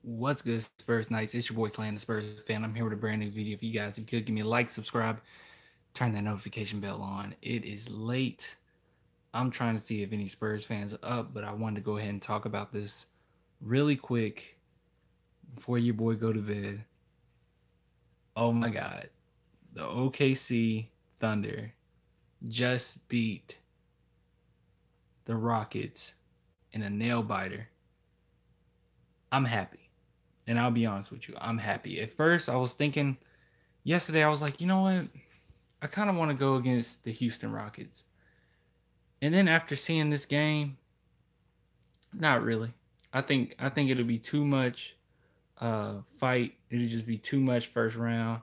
What's good, Spurs Knights? It's your boy Clan, the Spurs fan. I'm here with a brand new video for you guys. If you could give me a like, subscribe, turn that notification bell on. It is late. I'm trying to see if any Spurs fans are up, but I wanted to go ahead and talk about this really quick before your boy go to bed. Oh my God. The OKC Thunder just beat the Rockets in a nail biter. I'm happy. And I'll be honest with you, I'm happy. At first, I was thinking yesterday, I was like, you know what? I kind of want to go against the Houston Rockets. And then after seeing this game, not really. I think it'll be too much fight. It'll just be too much first round.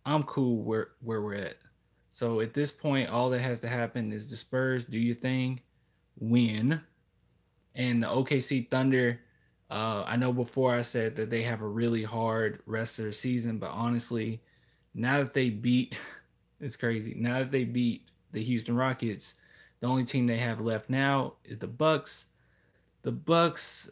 I'm cool where we're at. So at this point, all that has to happen is the Spurs do your thing, win, and the OKC Thunder. I know before I said that they have a really hard rest of the season, but honestly, now that they beat, it's crazy. Now that they beat the Houston Rockets, the only team they have left now is the Bucks. The Bucks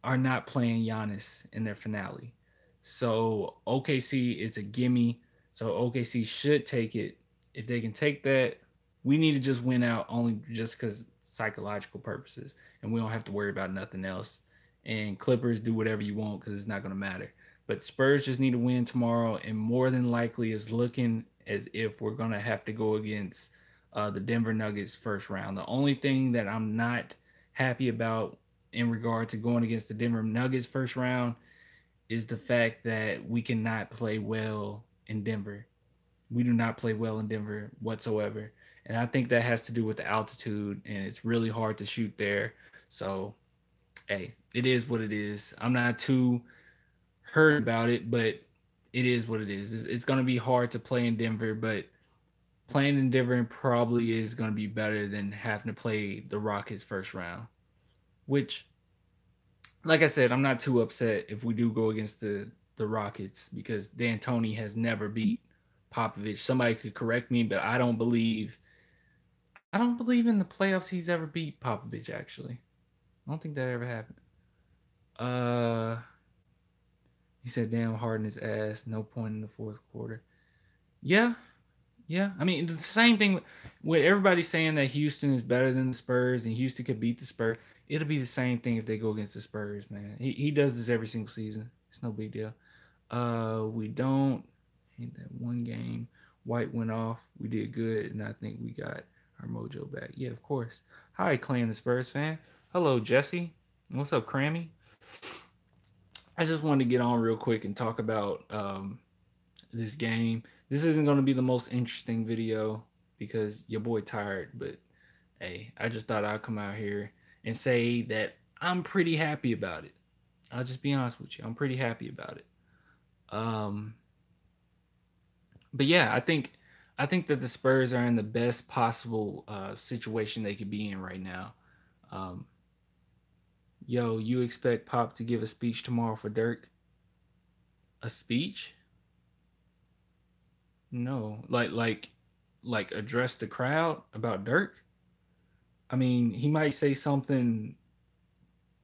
are not playing Giannis in their finale, so OKC is a gimme. So OKC should take it. If they can take that, we need to just win out only just because psychological purposes, and we don't have to worry about nothing else. And Clippers do whatever you want because it's not going to matter. But Spurs just need to win tomorrow, and more than likely is looking as if we're going to have to go against the Denver Nuggets first round. The only thing that I'm not happy about in regard to going against the Denver Nuggets first round is the fact that we cannot play well in Denver. We do not play well in Denver whatsoever. And I think that has to do with the altitude, and it's really hard to shoot there. So, hey, it is what it is. I'm not too hurt about it, but it is what it is. It's going to be hard to play in Denver, but playing in Denver probably is going to be better than having to play the Rockets first round, which, like I said, I'm not too upset if we do go against the Rockets because D'Antoni has never beat Popovich. Somebody could correct me, but I don't believe in the playoffs he's ever beat Popovich. Actually, I don't think that ever happened. Uh, he said, "Damn, Harden his ass. No point in the fourth quarter." Yeah, yeah. I mean, the same thing with everybody saying that Houston is better than the Spurs and Houston could beat the Spurs. It'll be the same thing if they go against the Spurs, man. He does this every single season. It's no big deal. We don't. In that one game, White went off. We did good, and I think we got our mojo back. Yeah, of course. Hi, Clan the Spurs fan. Hello, Jesse. What's up, Crammy? I just wanted to get on real quick and talk about this game. This isn't going to be the most interesting video because your boy tired, but hey, I just thought I'd come out here and say that I'm pretty happy about it. I'll just be honest with you. I'm pretty happy about it. Um, but yeah, I think that the Spurs are in the best possible situation they could be in right now. Um, yo, you expect Pop to give a speech tomorrow for Dirk? A speech? No, like address the crowd about Dirk. I mean, he might say something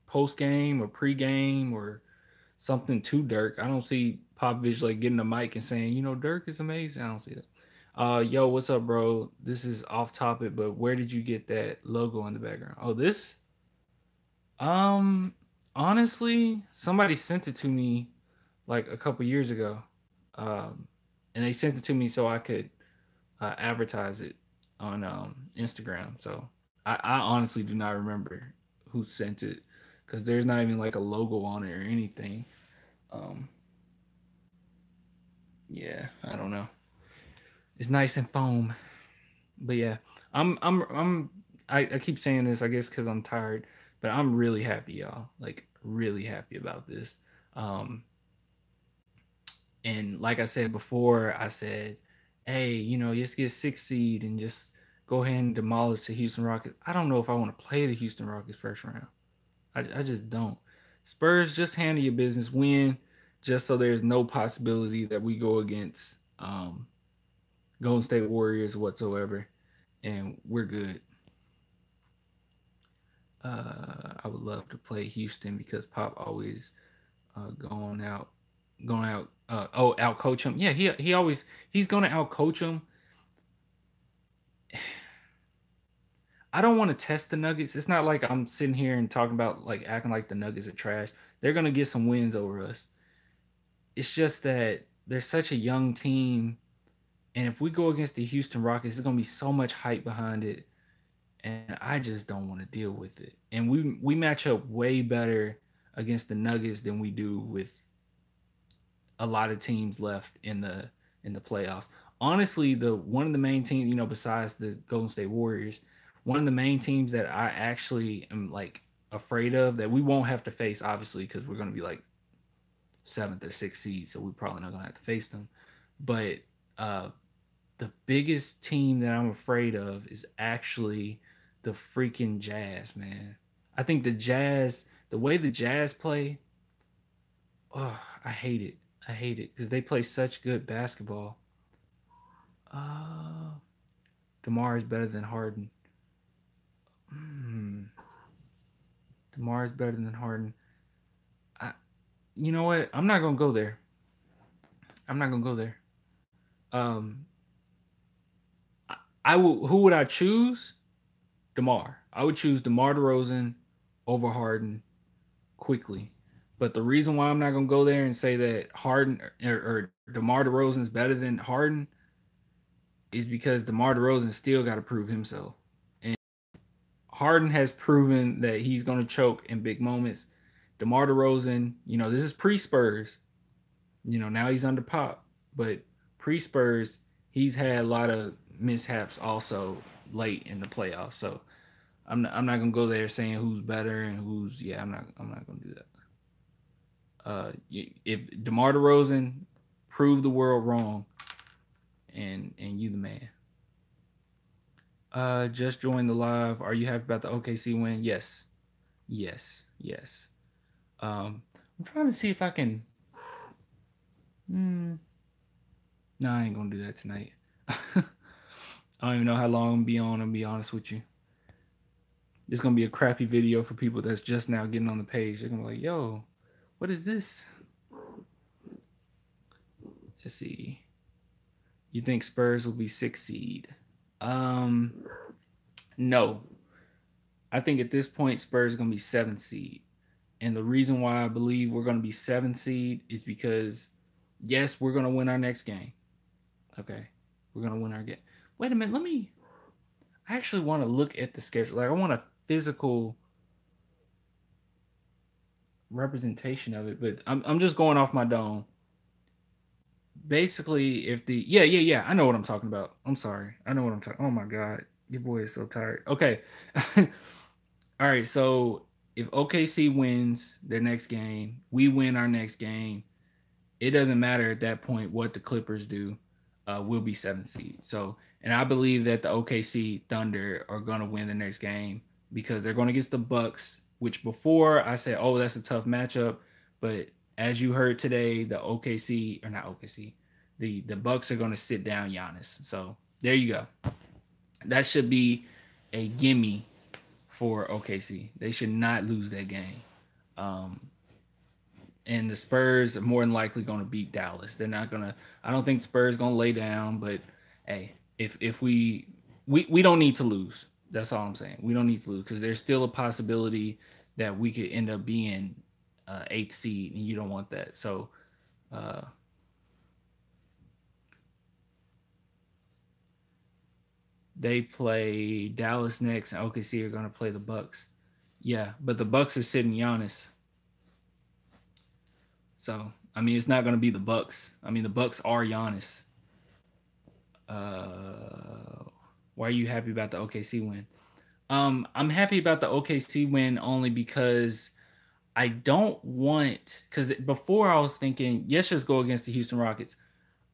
post game or pre game or something to Dirk. I don't see Popovich like getting a mic and saying, Dirk is amazing. I don't see that. Yo, what's up, bro? This is off topic, but where did you get that logo in the background? Oh, this? Um, Honestly, somebody sent it to me like a couple years ago. Um, and they sent it to me so I could advertise it on Instagram. So I honestly do not remember who sent it because there's not even like a logo on it or anything. Um, yeah, I don't know. It's nice and foam, but yeah, I keep saying this, I guess, because I'm tired, but I'm really happy, y'all. Like really happy about this. Um, and like I said before, I said, hey, just get six seed and just go ahead and demolish the Houston Rockets. I don't know if I want to play the Houston Rockets first round. I just don't. Spurs, just handle your business, win, just so there's no possibility that we go against Golden State Warriors whatsoever, and we're good. I would love to play Houston because Pop always going out, going out. Out coach him. Yeah, he's gonna out coach him. I don't want to test the Nuggets. It's not like I'm sitting here and talking about like acting like the Nuggets are trash. They're gonna get some wins over us. It's just that they're such a young team, and if we go against the Houston Rockets, there's gonna be so much hype behind it, and I just don't want to deal with it. And we match up way better against the Nuggets than we do with a lot of teams left in the playoffs. Honestly, the one of the main teams, besides the Golden State Warriors, one of the main teams that I actually am like afraid of that we won't have to face, obviously, because we're gonna be like seventh or sixth seed, so we're probably not gonna have to face them. But uh, the biggest team that I'm afraid of is actually the freaking Jazz, man. I think the Jazz, the way the Jazz play, oh, I hate it. I hate it because they play such good basketball. Uh, DeMar is better than Harden. Hmm. DeMar is better than Harden. I, you know what? I'm not gonna go there. I'm not gonna go there. Um, I will. Who would I choose? DeMar. I would choose DeMar DeRozan over Harden quickly. But the reason why I'm not gonna go there and say that Harden or DeMar DeRozan is better than Harden is because DeMar DeRozan still got to prove himself. And Harden has proven that he's gonna choke in big moments. DeMar DeRozan, this is pre Spurs. Now he's under Pop, but pre Spurs, he's had a lot of mishaps also late in the playoffs. So I'm not gonna go there saying who's better and who's yeah. I'm not gonna do that. If DeMar DeRozan prove the world wrong, and you the man. Just joined the live. Are you happy about the OKC win? Yes, yes. I'm trying to see if I can. No, I ain't gonna do that tonight. I don't even know how long I'm gonna be on. I'll be honest with you. It's gonna be a crappy video for people that's just now getting on the page. They're gonna be like, "Yo, what is this?" Let's see. You think Spurs will be 6th seed? No. I think at this point Spurs are gonna be 7th seed. And the reason why I believe we're gonna be 7th seed is because yes, we're gonna win our next game. Okay. We're gonna win our game. Wait a minute, I actually want to look at the schedule. Like I want a physical representation of it, but I'm just going off my dome. Basically, if the yeah, I know what I'm talking about. I'm sorry. I know what I'm talking. Oh my god. Your boy is so tired. Okay. All right, so if OKC wins their next game, we win our next game. It doesn't matter at that point what the Clippers do. We'll be 7th seed. So, and I believe that the OKC Thunder are going to win the next game because they're going against the Bucks, which before I said, oh, that's a tough matchup. But as you heard today, the OKC, or not OKC, the Bucks are going to sit down Giannis. So there you go. That should be a gimme for OKC. They should not lose that game. And the Spurs are more than likely going to beat Dallas. They're not going to. I don't think Spurs going to lay down. But hey, if we don't need to lose. That's all I'm saying. We don't need to lose because there's still a possibility that we could end up being 8th seed, and you don't want that. So. They play Dallas next, and OKC are going to play the Bucks. Yeah, but the Bucks are sitting Giannis. So, I mean, it's not going to be the Bucks. I mean, the Bucks are Giannis. Why are you happy about the OKC win? I'm happy about the OKC win only because I don't want, because before I was thinking, yes, just go against the Houston Rockets.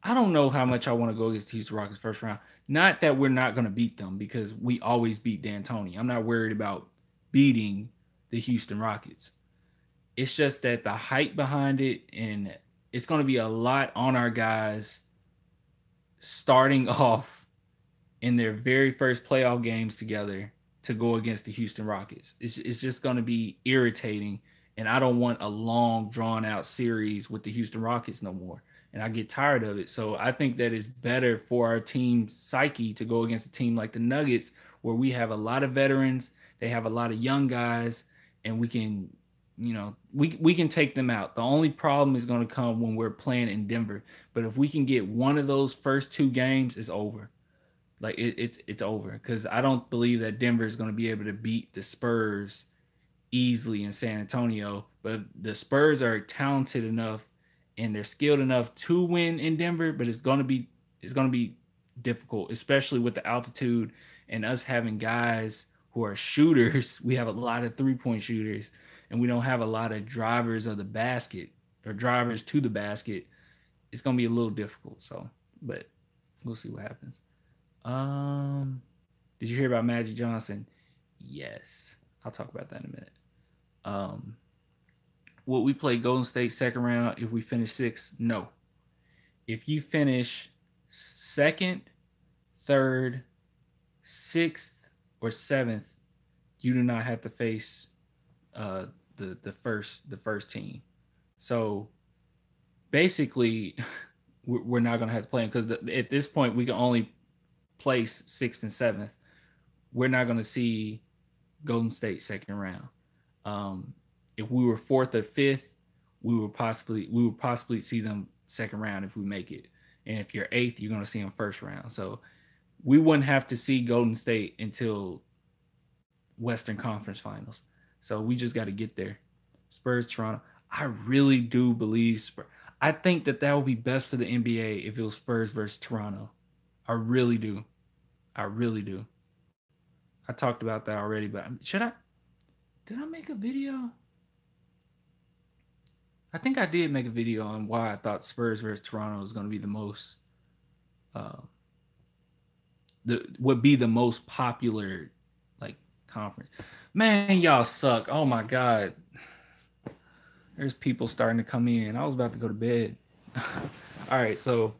I don't know how much I want to go against the Houston Rockets first round. Not that we're not going to beat them because we always beat D'Antoni. I'm not worried about beating the Houston Rockets. It's just that the hype behind it, and it's going to be a lot on our guys starting off in their very first playoff games together to go against the Houston Rockets. It's just going to be irritating And I don't want a long, drawn out series with the Houston Rockets no more. And I get tired of it. So I think that it's better for our team's psyche to go against a team like the Nuggets, where we have a lot of veterans, they have a lot of young guys, and we can, we can take them out. The only problem is going to come when we're playing in Denver. But if we can get one of those first two games, it's over. Like it's over, because I don't believe that Denver is going to be able to beat the Spurs easily in San Antonio. But the Spurs are talented enough and they're skilled enough to win in Denver. But it's gonna be difficult, especially with the altitude and us having guys who are shooters. We have a lot of 3-point shooters, and we don't have a lot of drivers of the basket or drivers to the basket. It's gonna be a little difficult. So, but we'll see what happens. Um, did you hear about Magic Johnson? Yes, I'll talk about that in a minute. Um, Would we play Golden State second round if we finish sixth? No. If you finish second, third, sixth, or seventh, you do not have to face the first team. So basically, we're not gonna have to play them, because at this point we can only place sixth and seventh. We're not gonna see Golden State second round. Um, if we were fourth or fifth, we would possibly see them second round if we make it. And if you're eighth, you're gonna see them first round. So we wouldn't have to see Golden State until Western Conference Finals. So we just got to get there. Spurs, Toronto. I really do believe Spurs. I think that would be best for the NBA if it was Spurs versus Toronto. I really do. I really do. I talked about that already, but should I? Did I make a video? I think I did make a video on why I thought Spurs versus Toronto was going to be uh, would be the most popular like conference. Man, y'all suck. Oh my god. There's people starting to come in. I was about to go to bed. All right, so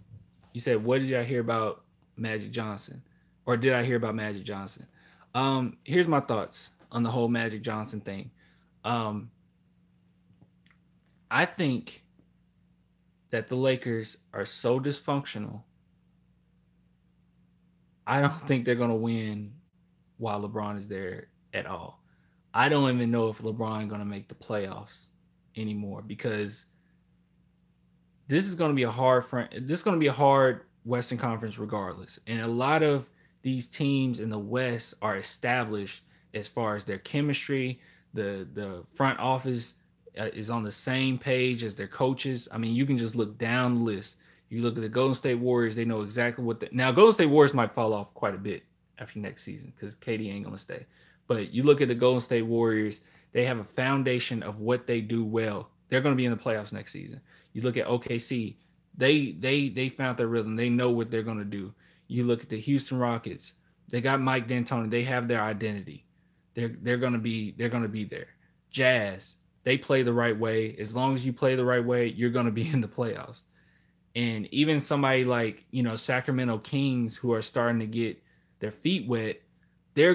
you said, what did I hear about Magic Johnson? Or did I hear about Magic Johnson? Here's my thoughts on the whole Magic Johnson thing. Um, I think that the Lakers are so dysfunctional. I don't think they're gonna win while LeBron is there at all. I don't even know if LeBron gonna make the playoffs anymore, because this is gonna be a hard front. This is gonna be a hard Western Conference regardless, and a lot of these teams in the West are established as far as their chemistry. The front office is on the same page as their coaches. I mean, you can just look down the list. You look at the Golden State Warriors; they know exactly what. Now, Golden State Warriors might fall off quite a bit after next season because KD ain't gonna stay. But you look at the Golden State Warriors; they have a foundation of what they do well. They're going to be in the playoffs next season. You look at OKC; they found their rhythm. They know what they're going to do. You look at the Houston Rockets; they got Mike D'Antoni. They have their identity. They're gonna be there. Jazz; they play the right way. As long as you play the right way, you're gonna be in the playoffs. And even somebody like, Sacramento Kings, who are starting to get their feet wet, they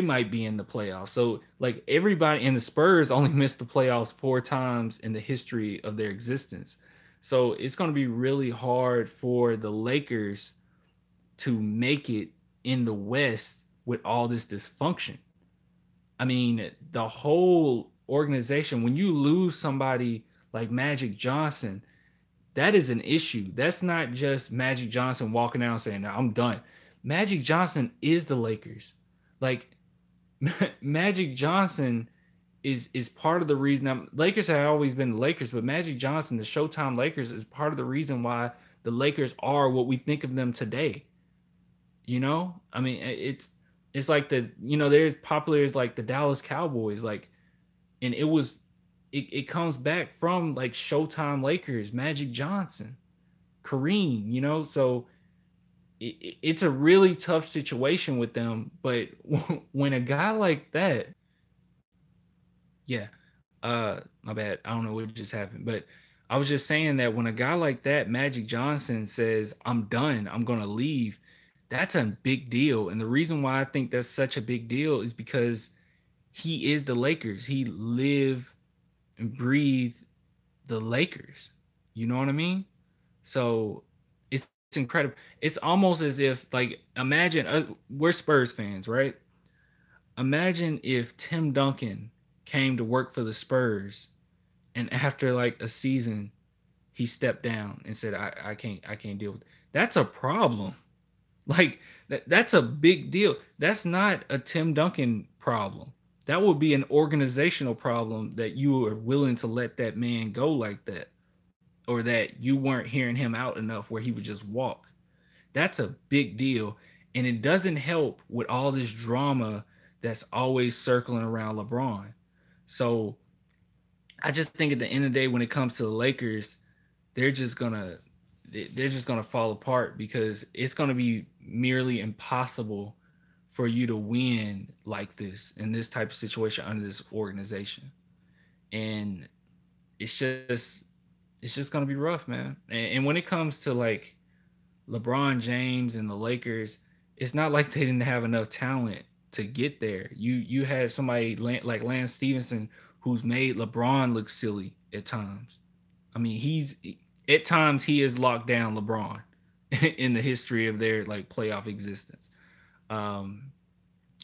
might be in the playoffs. So like everybody in the Spurs only missed the playoffs 4 times in the history of their existence. So it's going to be really hard for the Lakers to make it in the West with all this dysfunction. I mean, the whole organization, when you lose somebody like Magic Johnson, that is an issue. That's not just Magic Johnson walking out and saying, "No, I'm done." Magic Johnson is the Lakers. Like Magic Johnson is part of the reason. Lakers have always been the Lakers, but Magic Johnson, the Showtime Lakers, is part of the reason why the Lakers are what we think of them today. I mean, it's like there's popular as like the Dallas Cowboys, like, and it comes back from like Showtime Lakers, Magic Johnson, Kareem, so it's a really tough situation with them. But when a guy like that, yeah, my bad, I don't know what just happened, but I was just saying that when a guy like that, Magic Johnson, says, "I'm done, I'm gonna leave," that's a big deal. And the reason why I think that's such a big deal is because he is the Lakers. He lived and breathe the Lakers. You know what I mean? So it's incredible. It's almost as if, like, imagine we're Spurs fans, right? Imagine if Tim Duncan came to work for the Spurs, and after like a season, he stepped down and said, I can't deal with it." That's a problem. Like that's a big deal. That's not a Tim Duncan problem. That would be an organizational problem, that you are willing to let that man go like that, or that you weren't hearing him out enough where he would just walk. That's a big deal. And it doesn't help with all this drama that's always circling around LeBron. So I just think at the end of the day, when it comes to the Lakers, they're just gonna they're just gonna fall apart, because it's gonna be merely impossible for you to win like this in this type of situation under this organization. And it's just it's just gonna be rough, man. And when it comes to like LeBron James and the Lakers, it's not like they didn't have enough talent to get there. You had somebody like Lance Stevenson, who's made LeBron look silly at times. I mean, he's at times he has locked down LeBron in the history of their like playoff existence. Um,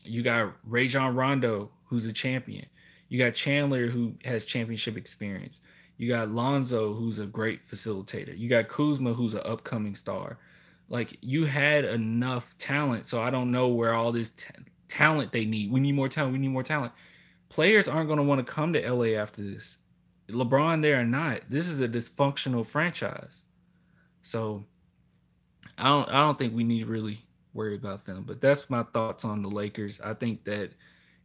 you got Rajon Rondo, who's a champion. You got Chandler, who has championship experience. You got Lonzo, who's a great facilitator. You got Kuzma, who's an upcoming star. Like, you had enough talent, so I don't know where all this talent they need. We need more talent. We need more talent. Players aren't going to want to come to LA after this. LeBron there or not, this is a dysfunctional franchise. So I don't think we need to really worry about them. But that's my thoughts on the Lakers. I think that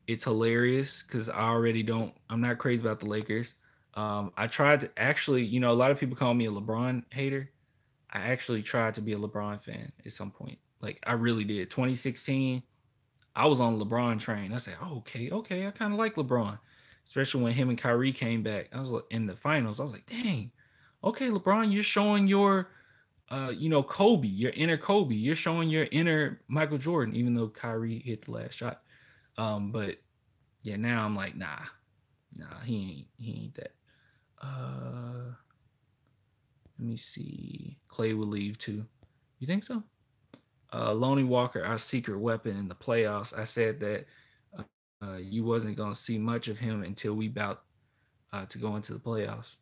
it's hilarious because I'm not crazy about the Lakers. I tried to actually, a lot of people call me a LeBron hater. I actually tried to be a LeBron fan at some point. Like, I really did. 2016, I was on LeBron train. I said, oh, okay, I kind of like LeBron, especially when him and Kyrie came back. I was like, in the finals. I was like, dang, okay, LeBron, you're showing your, Kobe, your inner Kobe. You're showing your inner Michael Jordan, even though Kyrie hit the last shot. But yeah, now I'm like, nah, he ain't that. Let me see. Clay will leave too. You think so? Lonnie Walker, our secret weapon in the playoffs. I said that you wasn't gonna see much of him until we about to go into the playoffs.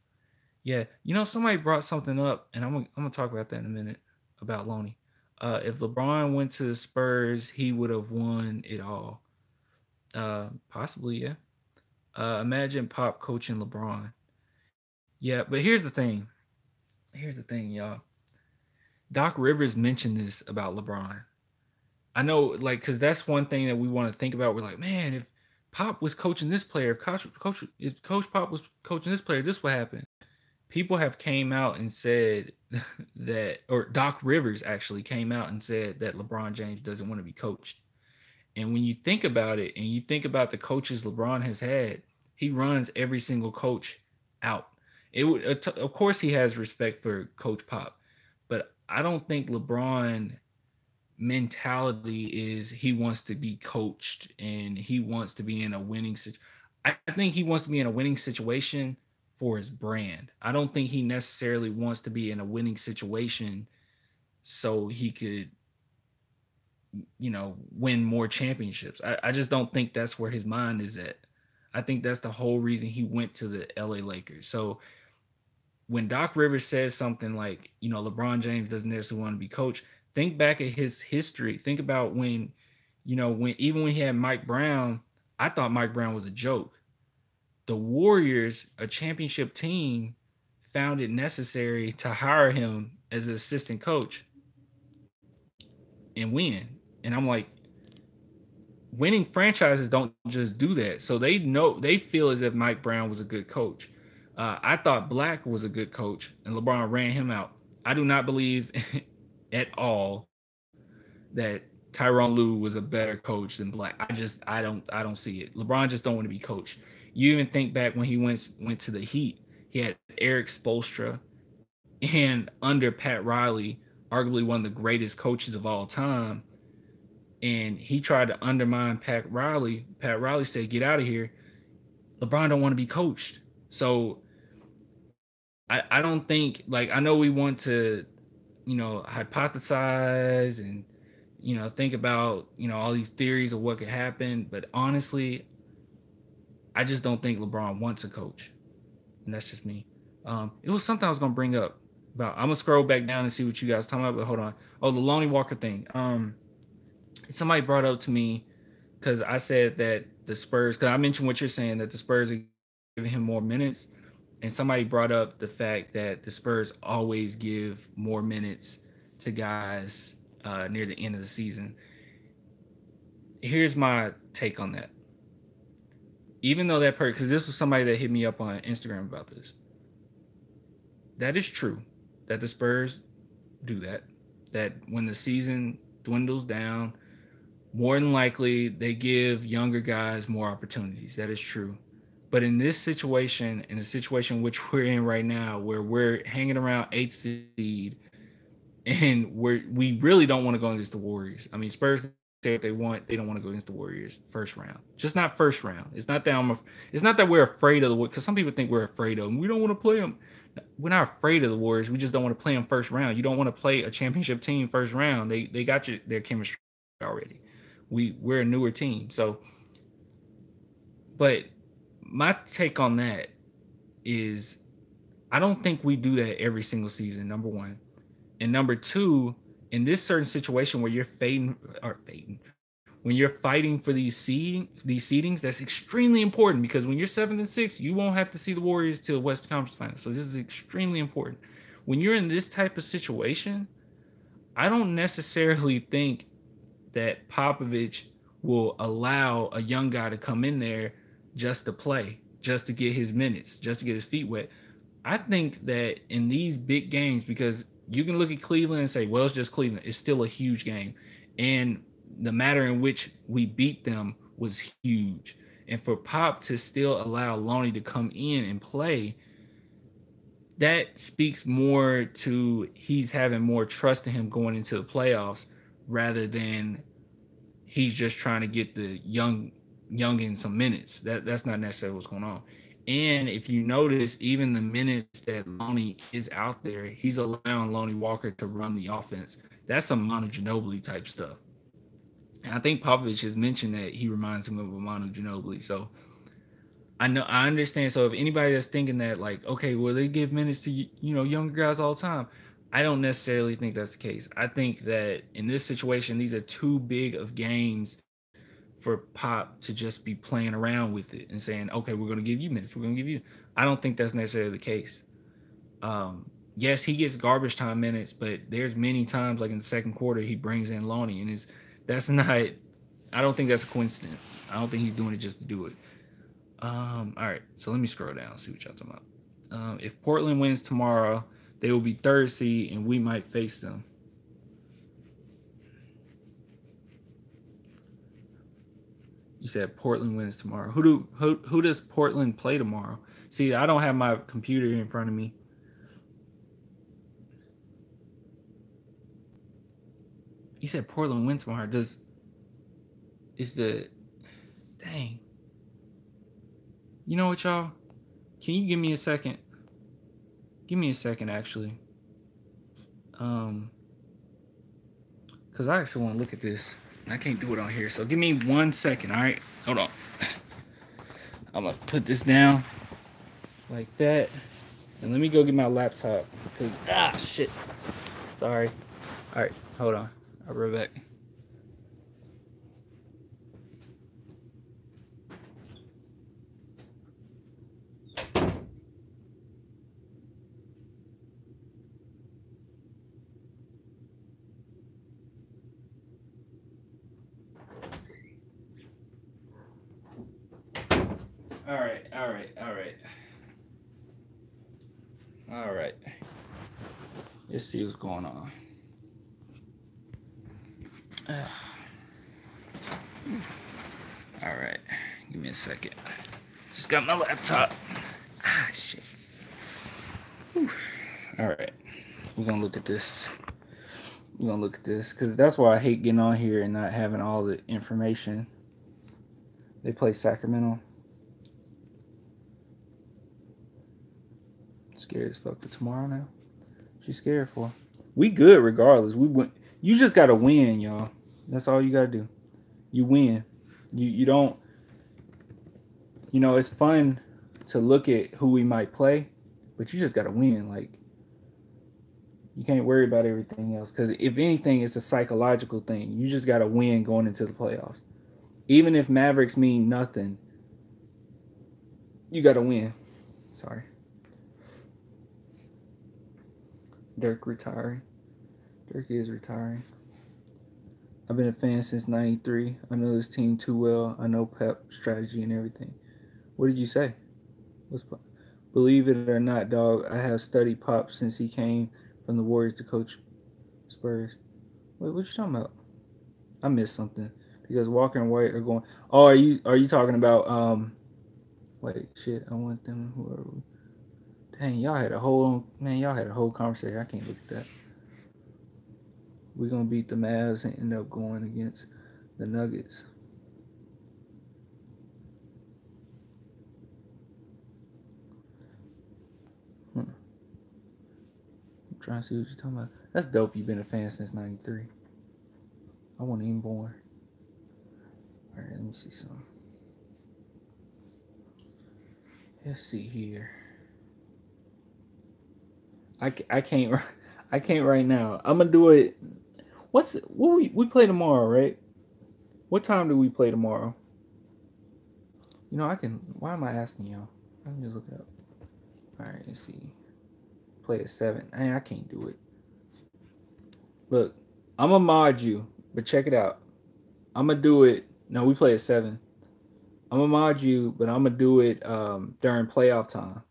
Yeah, somebody brought something up, and I'm gonna talk about that in a minute about Lonnie. If LeBron went to the Spurs, he would have won it all. Possibly, yeah. Imagine Pop coaching LeBron. Yeah, but here's the thing. Here's the thing, y'all. Doc Rivers mentioned this about LeBron. I know, like, because that's one thing that we want to think about. We're like, man, if Pop was coaching this player, if Coach Pop was coaching this player, this would happen. People have came out and said that, or Doc Rivers actually came out and said that LeBron James doesn't want to be coached. And when you think about it, and you think about the coaches LeBron has had, he runs every single coach out. Of course, he has respect for Coach Pop, but I don't think LeBron mentality is he wants to be coached and he wants to be in a winning situation. I think he wants to be in a winning situation for his brand. I don't think he necessarily wants to be in a winning situation so he could, win more championships. I just don't think that's where his mind is at. I think that's the whole reason he went to the LA Lakers. So when Doc Rivers says something like, LeBron James doesn't necessarily want to be coached, think back at his history. Think about when even when he had Mike Brown, I thought Mike Brown was a joke. The Warriors, a championship team, found it necessary to hire him as an assistant coach and win. And I'm like, winning franchises don't just do that. So they feel as if Mike Brown was a good coach. I thought Black was a good coach, and LeBron ran him out. I do not believe at all that Tyronn Lue was a better coach than Black. I don't see it. LeBron just don't want to be coached. You even think back when he went to the Heat, he had Eric Spoelstra, and under Pat Riley, arguably one of the greatest coaches of all time. And he tried to undermine Pat Riley. Pat Riley said, "Get out of here." LeBron don't want to be coached. So I don't think, like, I know we want to, hypothesize and, think about, all these theories of what could happen. But honestly, I just don't think LeBron wants a coach. And that's just me. It was something I was going to bring up about. I'm going to scroll back down and see what you guys talking about, but hold on. Oh, the Lonnie Walker thing. Somebody brought up to me because I said that the Spurs, because I mentioned what you're saying, that the Spurs are giving him more minutes. And somebody brought up the fact that the Spurs always give more minutes to guys near the end of the season. Here's my take on that. Even though that because this was somebody that hit me up on Instagram about this. That is true that the Spurs do that. That when the season dwindles down, more than likely they give younger guys more opportunities. That is true. But in this situation, in the situation which we're in right now, where we're hanging around 8th seed, and we really don't want to go against the Warriors. I mean, Spurs say what they want. They don't want to go against the Warriors first round. Just not first round. It's not that it's not that we're afraid of the Warriors, because some people think we're afraid of them. We don't want to play them. We're not afraid of the Warriors. We just don't want to play them first round. You don't want to play a championship team first round. They got their chemistry already. We're a newer team. So, but my take on that is I don't think we do that every single season, number one. And number two, in this certain situation where you're when you're fighting for these seedings, that's extremely important, because when you're 7-6, you won't have to see the Warriors till West Conference Finals. So this is extremely important. When you're in this type of situation, I don't necessarily think that Popovich will allow a young guy to come in there just to play, just to get his minutes, just to get his feet wet. I think that in these big games, because you can look at Cleveland and say, well, it's just Cleveland. It's still a huge game. And the manner in which we beat them was huge. And for Pop to still allow Lonnie to come in and play, that speaks more to he's having more trust in him going into the playoffs, rather than he's just trying to get the youngin some minutes. That's not necessarily what's going on. And if you notice, even the minutes that Lonnie is out there, he's allowing Lonnie Walker to run the offense. That's some Manu Ginobili type stuff. And I think Popovich has mentioned that he reminds him of a Manu Ginobili. So I understand. So if anybody that's thinking that, like, okay, well, they give minutes to, younger guys all the time, I don't necessarily think that's the case. I think that in this situation, these are too big of games for Pop to just be playing around with it and saying, okay, we're going to give you minutes. We're going to give you. I don't think that's necessarily the case. Yes, he gets garbage time minutes, but there's many times, like in the second quarter, he brings in Lonnie, and that's not. I don't think that's a coincidence. I don't think he's doing it just to do it. All right, so let me scroll down and see what y'all talking about. If Portland wins tomorrow, they will be 3rd seed, and we might face them. You said Portland wins tomorrow. Who does Portland play tomorrow? See, I don't have my computer in front of me. You said Portland wins tomorrow. Dang. You know what, y'all? Can you give me a second? Give me a second, actually. Because I actually want to look at this. I can't do it on here, so give me 1 second, all right? Hold on. I'm going to put this down like that. And let me go get my laptop, because, shit. Sorry. All right, hold on. I'll be right back. All right. Let's see what's going on. All right. Give me a second. Just got my laptop. Shit. Whew. All right. We're going to look at this. Because that's why I hate getting on here and not having all the information. They play Sacramento. Scared as fuck for tomorrow now. She's scared for. We good regardless. We win. You just gotta win, y'all. That's all you gotta do. You win. You don't. You know, it's fun to look at who we might play, but you just gotta win. Like, you can't worry about everything else, because if anything, it's a psychological thing. You just gotta win going into the playoffs. Even if Mavericks mean nothing, you gotta win. Sorry. Dirk retiring. Dirk is retiring. I've been a fan since '93. I know this team too well. I know Pep strategy and everything. What did you say? Believe it or not, dog, I have studied Pop since he came from the Warriors to coach Spurs. Wait, what you talking about? I missed something because Walker and White are going. Oh, are you talking about Wait, shit. I want them. Whoever. Dang, y'all had a whole conversation. I can't look at that. We're gonna beat the Mavs and end up going against the Nuggets. I'm trying to see what you're talking about. That's dope. You've been a fan since '93. I wasn't even born. All right, let me see some. Let's see here. I can't right now. I'm gonna do it. What we play tomorrow, right? What time do we play tomorrow? You know, I can. Why am I asking y'all? I can just look it up. All right, let's see. Play at 7. I can't do it. Look, I'm gonna mod you, but check it out. I'm gonna do it. No, we play at 7. I'm gonna mod you, but I'm gonna do it during playoff time,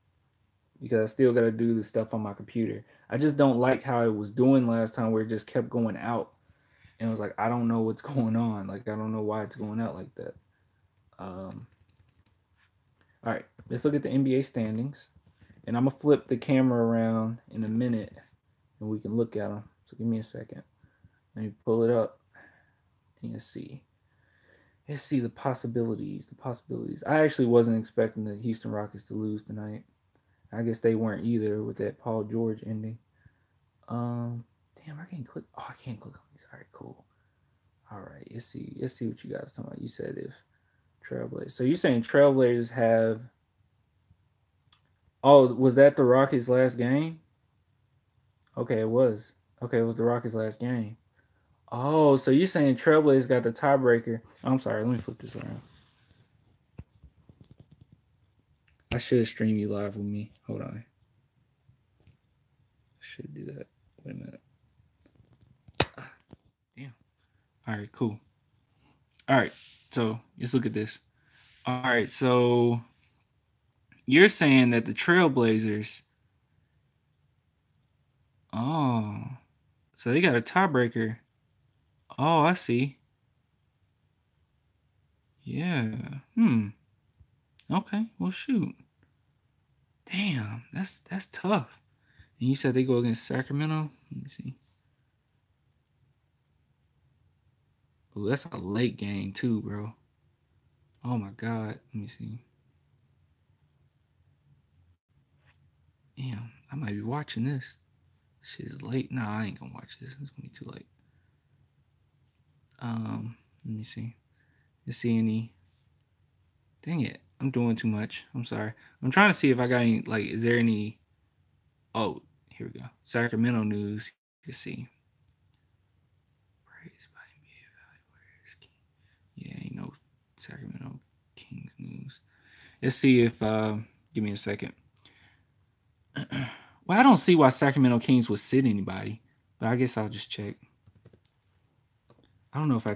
because I still gotta do the stuff on my computer. I just don't like how it was doing last time, where it just kept going out, and it was like, I don't know what's going on. Like, I don't know why it's going out like that. All right, let's look at the NBA standings, and I'm gonna flip the camera around in a minute, and we can look at them. So give me a second. Let me pull it up and see. Let's see the possibilities. I actually wasn't expecting the Houston Rockets to lose tonight. I guess they weren't either with that Paul George ending. Damn, I can't click. Oh, I can't click on these. All right, cool. All right, let's see what you guys talking about. You said if Trailblazers. So you're saying Trailblazers have. Oh, was that the Rockets' last game? Okay, it was. Okay, it was the Rockets' last game. Oh, so you're saying Trailblazers got the tiebreaker. I'm sorry, let me flip this around. I should stream you live with me. Hold on. I should do that. Wait a minute. Damn. All right, cool. All right, so let's look at this. All right, so you're saying that the Trailblazers. Oh, so they got a tiebreaker. Oh, I see. Yeah. Okay. Well, shoot. Damn, that's tough. And you said they go against Sacramento. Let me see. Oh, that's a late game too, bro. Oh my God. Let me see. Damn, I might be watching this. Shit's late. Nah, I ain't gonna watch this. It's gonna be too late. Let me see. Let's see any. Dang it. I'm doing too much. I'm sorry. I'm trying to see if I got any, like, is there any. Oh, here we go. Sacramento news. Let's see. Praised by NBA evaluators. Yeah, you know, Sacramento Kings news. Let's see if, give me a second. Well, I don't see why Sacramento Kings would sit anybody, but I guess I'll just check. I don't know if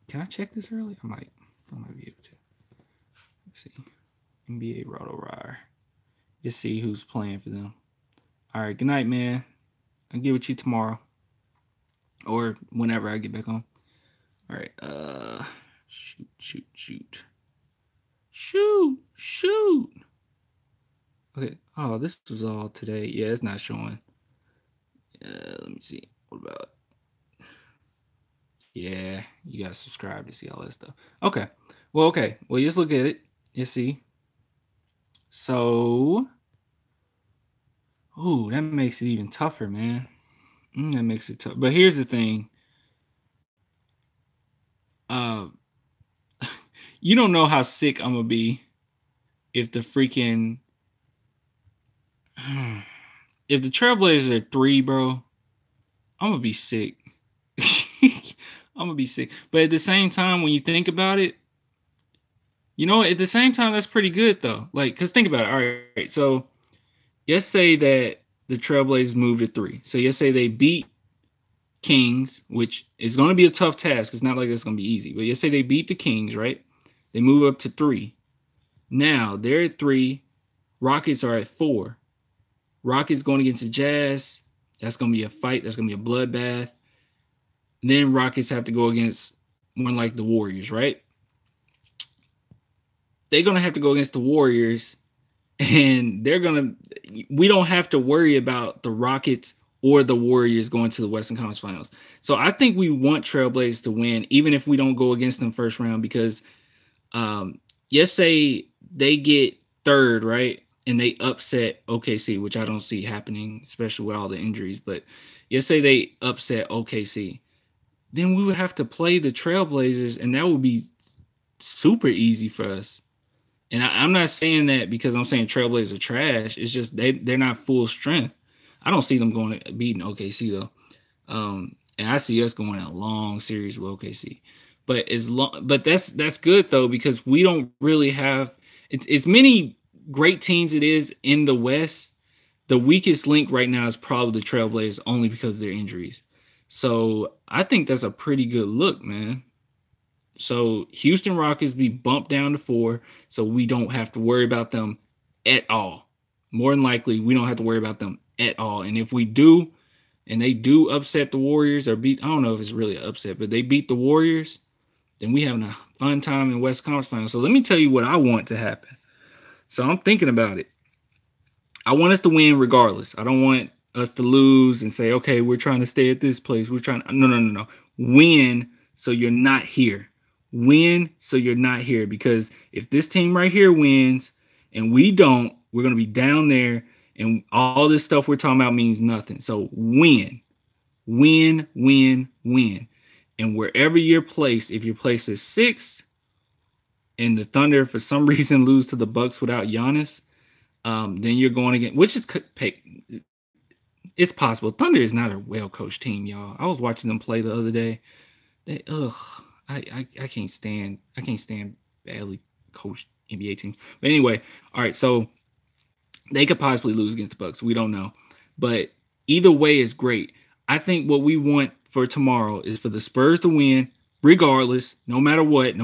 can I check this early? I might be able to. Let's see. NBA Roto-Rire. Let's see who's playing for them. All right, good night, man. I'll get with you tomorrow. Or whenever I get back on. All right. Shoot. Okay. Oh, this was all today. Yeah, it's not showing. Let me see. What about? Yeah, you gotta subscribe to see all that stuff. Okay. Well, just look at it. You see. So, Ooh, that makes it even tougher, man. That makes it tough. But here's the thing. Uh, you don't know how sick I'm gonna be if the freaking if the Trailblazers are 3, bro. I'm gonna be sick. I'm gonna be sick. But at the same time, when you think about it, at the same time, that's pretty good though. Like, cause think about it. All right, so let's say that the Trailblazers move to 3. So let's say they beat Kings, which is going to be a tough task. It's not like it's going to be easy. But let's say they beat the Kings, right? They move up to 3. Now they're at 3. Rockets are at 4. Rockets going against the Jazz. That's going to be a fight. That's going to be a bloodbath. Then Rockets have to go against one like the Warriors, right? They're going to have to go against the Warriors, and we don't have to worry about the Rockets or the Warriors going to the Western Conference Finals. So I think we want Trailblazers to win, even if we don't go against them first round, because let's say they get 3rd, right? And they upset OKC, which I don't see happening, especially with all the injuries. But let's say they upset OKC. Then we would have to play the Trailblazers, and that would be super easy for us. And I'm not saying that because I'm saying Trailblazers are trash. It's just they're not full strength. I don't see them going to beating OKC though. And I see us going a long series with OKC. But that's good though, because we don't really have it's many great teams it is in the West. The weakest link right now is probably the Trailblazers, only because of their injuries. So I think that's a pretty good look, man. So Houston Rockets be bumped down to 4, so we don't have to worry about them at all. More than likely, we don't have to worry about them at all. And if we do, and they do upset the Warriors or beat, I don't know if it's really an upset, but they beat the Warriors, then we having a fun time in West Conference Finals. So let me tell you what I want to happen. So I'm thinking about it. I want us to win regardless. I don't want us to lose and say, okay, we're trying to stay at this place. We're trying to, no. Win so you're not here. Win so you're not here. Because if this team right here wins and we don't, we're going to be down there and all this stuff we're talking about means nothing. So win. And wherever you're placed, if you're placed at 6 and the Thunder for some reason lose to the Bucks without Giannis, then you're going again, which is it's possible. Thunder is not a well-coached team, y'all. I was watching them play the other day. I can't stand badly coached NBA teams. But anyway, all right, so they could possibly lose against the Bucks. We don't know. But either way is great. I think what we want for tomorrow is for the Spurs to win, regardless, no matter what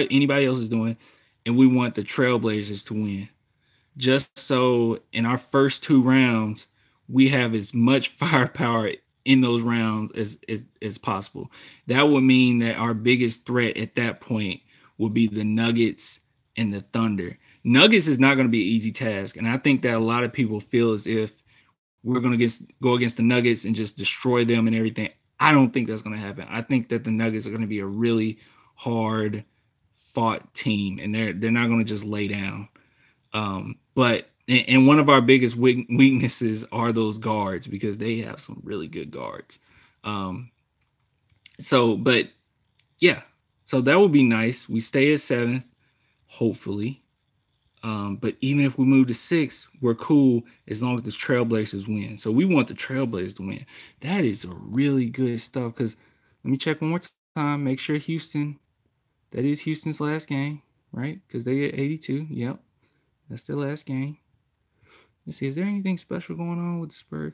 anybody else is doing. And we want the Trailblazers to win. Just so in our first 2 rounds, we have as much firepower in those rounds as possible. That would mean that our biggest threat at that point would be the Nuggets and the Thunder. Nuggets is not going to be an easy task, and I think that a lot of people feel as if we're going to go against the Nuggets and just destroy them and everything. I don't think that's going to happen. I think that the Nuggets are going to be a really hard fought team, and they're not going to just lay down. But one of our biggest weaknesses are those guards, because they have some really good guards. So that would be nice. We stay at 7th, hopefully. But even if we move to 6, we're cool as long as the Trailblazers win. So we want the Trailblazers to win. That is a really good stuff, because let me check one more time. Make sure that is Houston's last game, right? Because they get 82. Yep. That's their last game. Let's see. Is there anything special going on with the Spurs?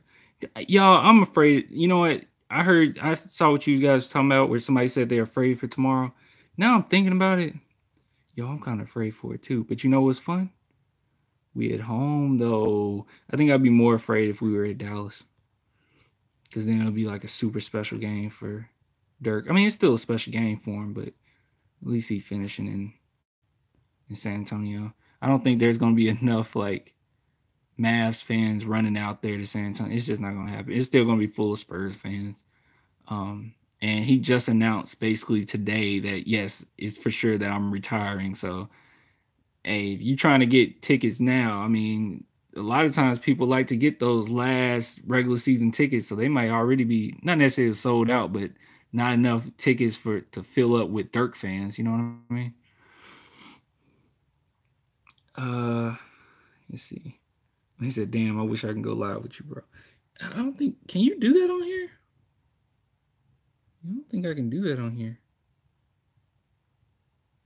Y'all, I'm afraid. You know what? I saw what you guys were talking about where somebody said they're afraid for tomorrow. Now I'm thinking about it. Yo, I'm kind of afraid for it too. But you know what's fun? We at home, though. I think I'd be more afraid if we were at Dallas. Because then it'll be like a super special game for Dirk. I mean, it's still a special game for him, but at least he's finishing in San Antonio. I don't think there's going to be enough like Mavs fans running out there to San Antonio. It's just not going to happen. It's still going to be full of Spurs fans. And he just announced basically today that, yes, it's for sure that I'm retiring. So, hey, if you're trying to get tickets now, I mean, a lot of times people like to get those last regular season tickets, so they might already be not necessarily sold out, but not enough tickets to fill up with Dirk fans. You know what I mean? Let's see. He said, "Damn, I wish I can go live with you, bro." I don't think. Can you do that on here? I don't think I can do that on here.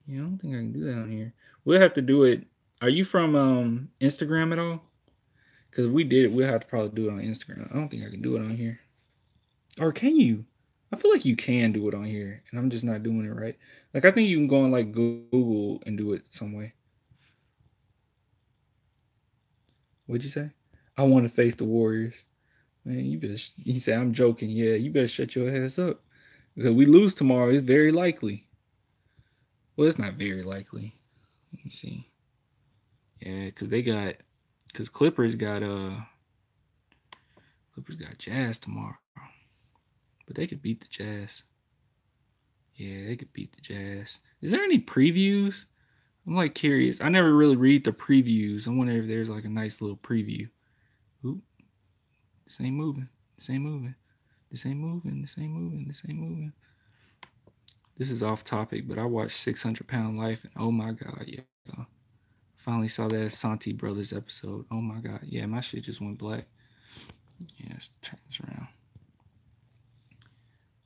Yeah, I don't think I can do that on here. We'll have to do it. Are you from Instagram at all? Because if we did it, we'll have to probably do it on Instagram. I don't think I can do it on here. Or can you? I feel like you can do it on here, and I'm just not doing it right. Like, I think you can go on, like, Google and do it some way. What'd you say? I want to face the Warriors. Man, you better. He said, I'm joking. Yeah, you better shut your ass up. Because we lose tomorrow, it's very likely. Well, it's not very likely. Let me see. Yeah, because Clippers got Jazz tomorrow. But they could beat the Jazz. Yeah, they could beat the Jazz. Is there any previews? I'm like curious. I never really read the previews. I wonder if there's like a nice little preview. Oop. This ain't moving. This ain't moving. This ain't moving. This ain't moving. This ain't moving. This is off topic, but I watched 600 Pound Life, and oh my God, yeah. Finally saw that Santi Brothers episode. Oh my God. Yeah, my shit just went black. Yeah, it turns around.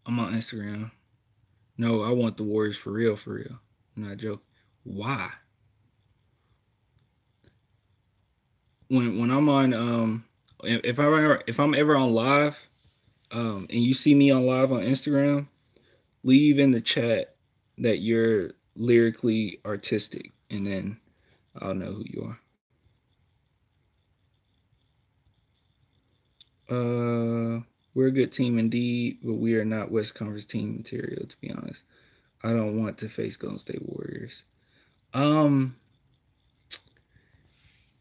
I'm on Instagram. No, I want the Warriors for real, for real. I'm not joking. Why? When I'm on if I'm ever on live, and you see me on live on Instagram, leave in the chat that you're lyrically artistic, and then I'll know who you are. We're a good team indeed, but we are not West Conference team material, to be honest. I don't want to face Golden State Warriors.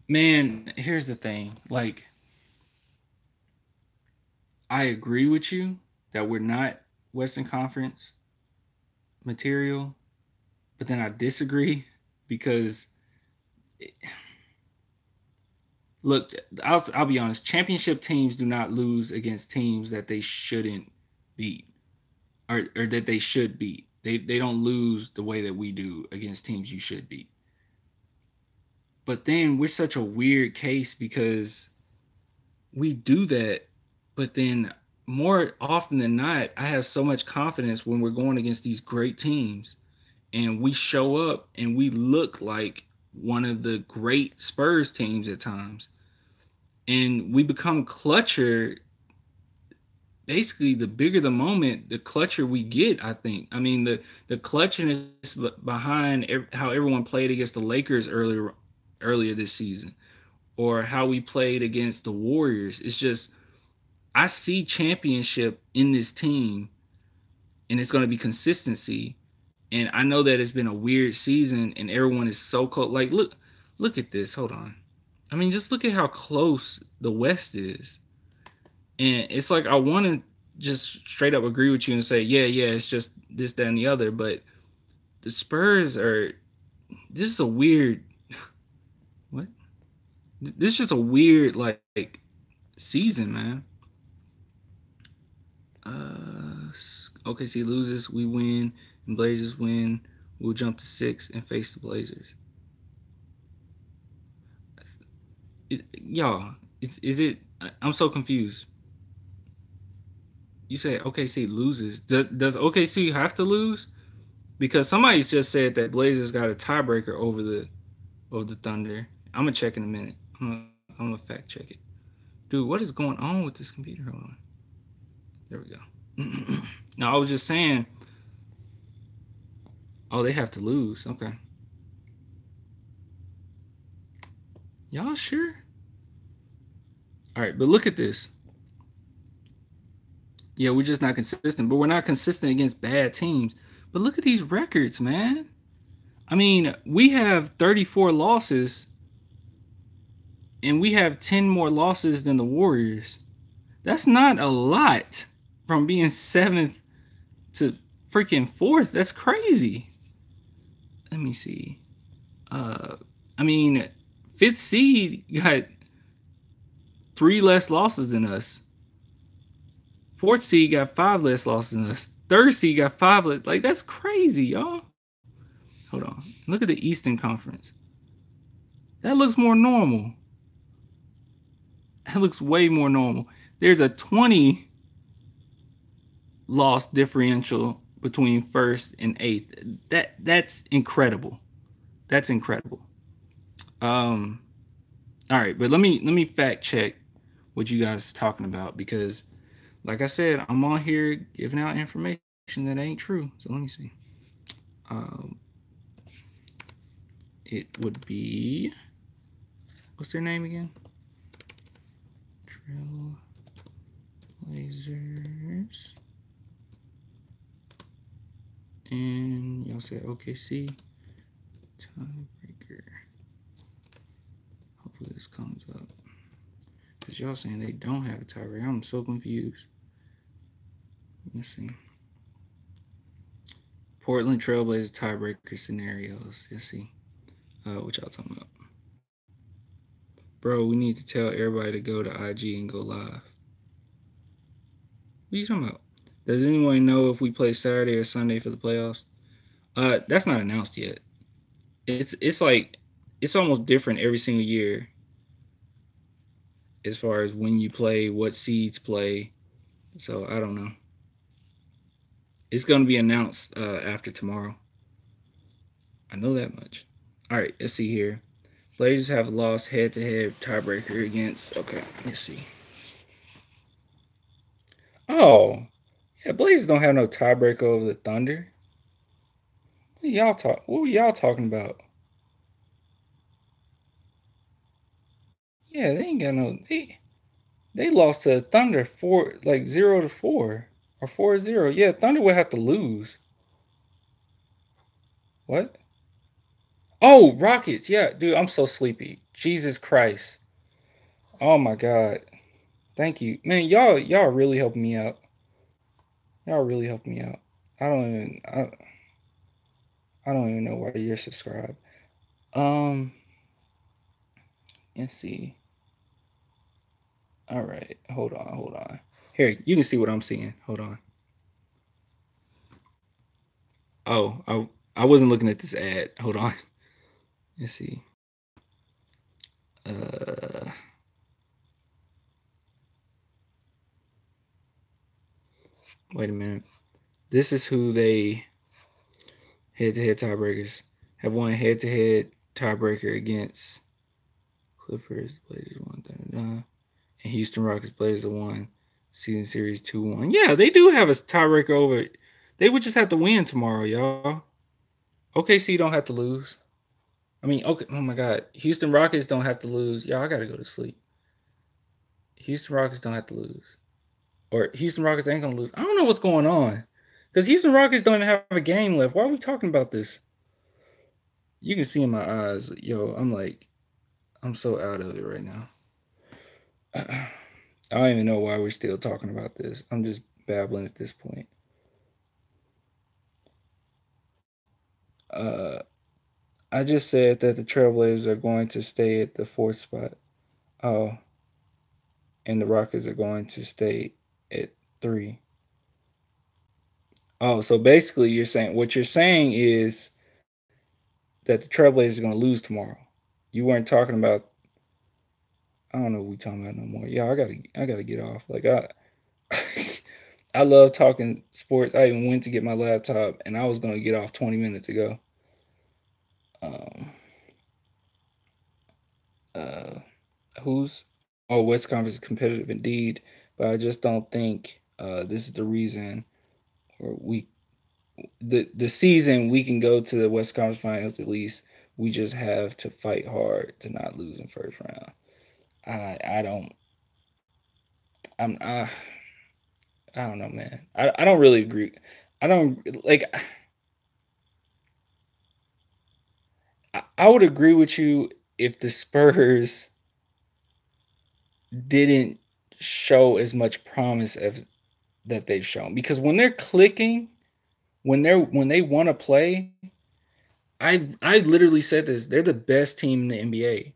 Man, here's the thing. Like, I agree with you that we're not Western Conference material, but then I disagree because look, I'll be honest. Championship teams do not lose against teams that they shouldn't beat, or that they should beat. They don't lose the way that we do against teams you should beat. But then we're such a weird case because we do that, but then more often than not, I have so much confidence when we're going against these great teams, and we show up and we look like one of the great Spurs teams at times. And we become clutcher. Basically, the bigger the moment, the clutcher we get, I think. I mean, the clutchiness behind how everyone played against the Lakers earlier this season, or how we played against the Warriors. It's just, I see championship in this team, and it's going to be consistency. And I know that it's been a weird season, and everyone is so close. Like, look at this. Hold on. I mean, just look at how close the West is. And it's like, I want to just straight up agree with you and say, yeah, it's just this, that, and the other. But the Spurs this is a weird, what? This is just a weird, like season, man. OKC loses, we win, and Blazers win. We'll jump to 6 and face the Blazers. Y'all, is it? I'm so confused. You say OKC loses. Does OKC have to lose? Because somebody just said that Blazers got a tiebreaker over the Thunder. I'm gonna check in a minute. I'm gonna fact check it. Dude, what is going on with this computer? Hold on. There we go. Now, I was just saying. Oh, they have to lose. Okay. Y'all sure? All right, but look at this. Yeah, we're just not consistent, but we're not consistent against bad teams. But look at these records, man. I mean, we have 34 losses, and we have 10 more losses than the Warriors. That's not a lot from being 7th to freaking 4th. That's crazy. Let me see. I mean, 5th seed got 3 less losses than us. 4th seed got 5 less losses than us. 3rd seed got 5 less. Like, that's crazy, y'all. Hold on. Look at the Eastern Conference. That looks more normal. That looks way more normal. There's a 20 loss differential between 1st and 8th. That's incredible. That's incredible. All right, but let me fact check what you guys are talking about, because like I said, I'm on here giving out information that ain't true. So let me see. It would be, what's their name again? Trailblazers. And y'all said OKC. Tiebreaker. Hopefully this comes up, because y'all saying they don't have a tiebreaker. I'm so confused. Let's see. Portland Trailblazers tiebreaker scenarios. Let's see. What y'all talking about? Bro, we need to tell everybody to go to IG and go live. What are you talking about? Does anyone know if we play Saturday or Sunday for the playoffs? That's not announced yet. It's like, it's almost different every single year as far as when you play, what seeds play. So I don't know. It's going to be announced after tomorrow. I know that much. All right, let's see here. Blazers have lost head-to-head tiebreaker against. Okay, let's see. Oh, yeah, Blazers don't have no tiebreaker over the Thunder. What were y'all talking about? Yeah, they ain't got no. They lost to Thunder 0-4 or 4-0. Yeah, Thunder would have to lose. What? Oh, Rockets. Yeah, dude, I'm so sleepy. Jesus Christ. Oh my God. Thank you. Man, y'all really helping me out. Y'all really helping me out. I don't even know why you're subscribed. Let's see. All right, hold on. Here, you can see what I'm seeing. Hold on. Oh, I wasn't looking at this ad. Hold on. Let's see. Wait a minute. This is who they head-to-head tiebreakers have won head-to-head tiebreaker against. Clippers, Blazers 1, and Houston Rockets, Blazers 1, season series 2-1. Yeah, they do have a tiebreaker over it. They would just have to win tomorrow, y'all. OKC don't have to lose. I mean, okay. Oh my God, Houston Rockets don't have to lose. Y'all, I gotta go to sleep. Houston Rockets don't have to lose, or Houston Rockets ain't gonna lose. I don't know what's going on, because Houston Rockets don't even have a game left. Why are we talking about this? You can see in my eyes, yo. I'm so out of it right now. I don't even know why we're still talking about this. I'm just babbling at this point. I just said that the Trailblazers are going to stay at the 4th spot. Oh, and the Rockets are going to stay at 3. Oh, so basically what you're saying is that the Trailblazers are going to lose tomorrow. You weren't talking about. I don't know what we talking about no more. Yeah, I gotta get off. Like I love talking sports. I even went to get my laptop, and I was gonna get off 20 minutes ago. West Conference is competitive indeed, but I just don't think this is the reason, or the season we can go to the West Conference Finals at least. We just have to fight hard to not lose in first round. I don't know, man. I don't really agree. I don't like. I would agree with you if the Spurs didn't show as much promise as that they've shown, because when they're clicking, when they want to play, I literally said this, they're the best team in the NBA,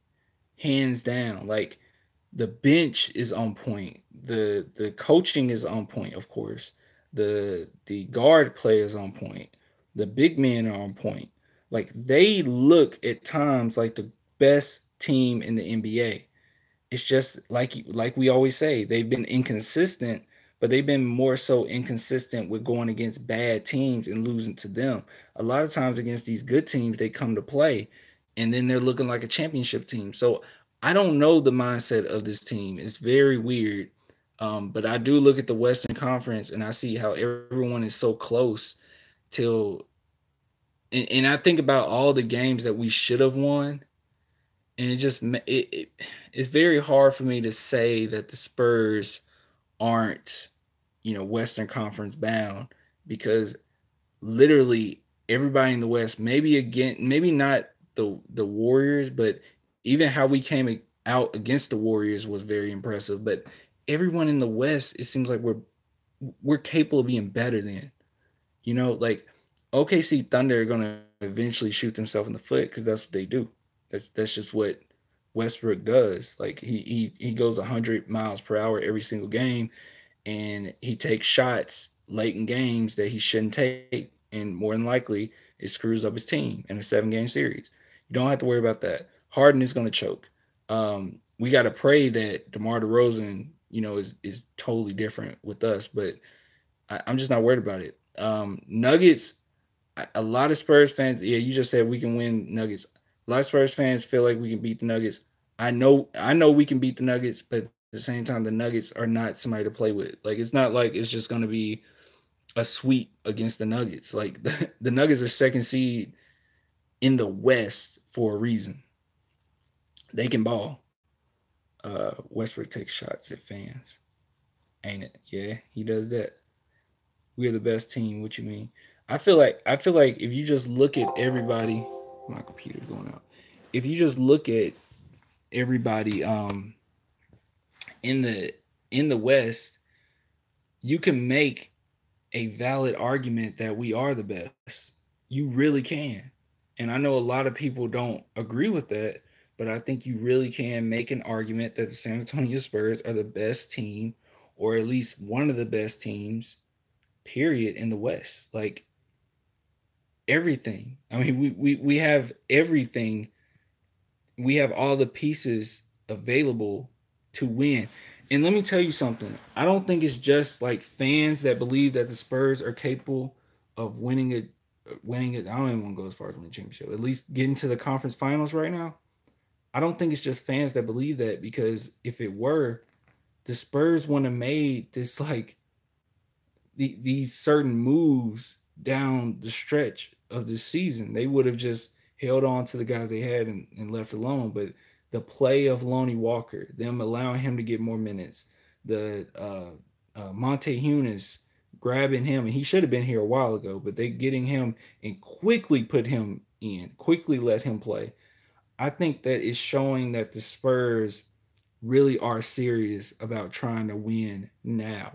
hands down. Like, The bench is on point. The coaching is on point, of course. The guard play is on point. The big men are on point. Like they look at times like the best team in the NBA. It's just like we always say, they've been inconsistent, but they've been more so inconsistent with going against bad teams and losing to them. A lot of times against these good teams, they come to play and then they're looking like a championship team. So I don't know the mindset of this team. It's very weird. But I do look at the Western Conference and I see how everyone is so close till and I think about all the games that we should have won, and it's very hard for me to say that the Spurs aren't, Western Conference bound, because literally everybody in the West, maybe not the Warriors, but even how we came out against the Warriors was very impressive. But everyone in the West, it seems like we're capable of being better than. Like OKC Thunder are gonna eventually shoot themselves in the foot because that's what they do. That's just what Westbrook does. Like he goes 100 miles per hour every single game, and he takes shots late in games that he shouldn't take, and more than likely it screws up his team in a 7-game series. You don't have to worry about that. Harden is gonna choke. We got to pray that DeMar DeRozan, is totally different with us, but I'm just not worried about it. Nuggets, a lot of Spurs fans, yeah, you just said we can win Nuggets. A lot of Spurs fans feel like we can beat the Nuggets. I know we can beat the Nuggets, but at the same time, the Nuggets are not somebody to play with. Like it's not like it's just going to be a sweep against the Nuggets. Like the Nuggets are second seed in the West for a reason. They can ball. Westbrook takes shots at fans, ain't it? Yeah, he does that. We're the best team. What you mean? I feel like if you just look at everybody, my computer's going out. If you just look at everybody in the West, you can make a valid argument that we are the best. You really can. And I know a lot of people don't agree with that, but I think you really can make an argument that the San Antonio Spurs are the best team, or at least one of the best teams, period, in the West. Like everything. I mean, we have everything. We have all the pieces available to win. And let me tell you something. I don't think it's just like fans that believe that the Spurs are capable of winning it. Winning it. I don't even want to go as far as winning a championship. At least getting to the conference finals right now. I don't think it's just fans that believe that, because if it were, the Spurs wouldn't have made this like these certain moves down the stretch of this season. They would have just held on to the guys they had and left alone. But the play of Lonnie Walker, them allowing him to get more minutes, the Monte Hunis grabbing him, and he should have been here a while ago, but they getting him and quickly put him in, quickly let him play. I think that is showing that the Spurs really are serious about trying to win now.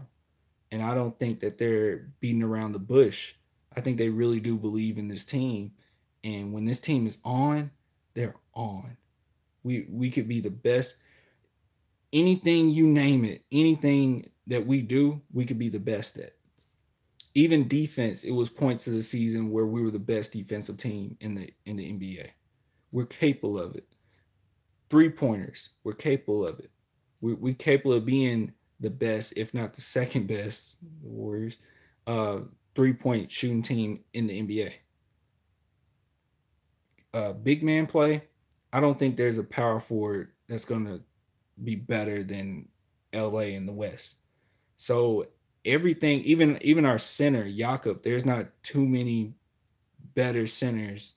And I don't think that they're beating around the bush. I think they really do believe in this team. And when this team is on, they're on. We could be the best. Anything you name it, anything that we do, we could be the best at. Even defense, it was points of the season where we were the best defensive team in the NBA. We're capable of it. 3-pointers, we're capable of it. We're capable of being the best, if not the second best, the Warriors, 3-point shooting team in the NBA. Big man play, I don't think there's a power forward that's going to be better than LA in the West. So everything, even our center, Jakob, there's not too many better centers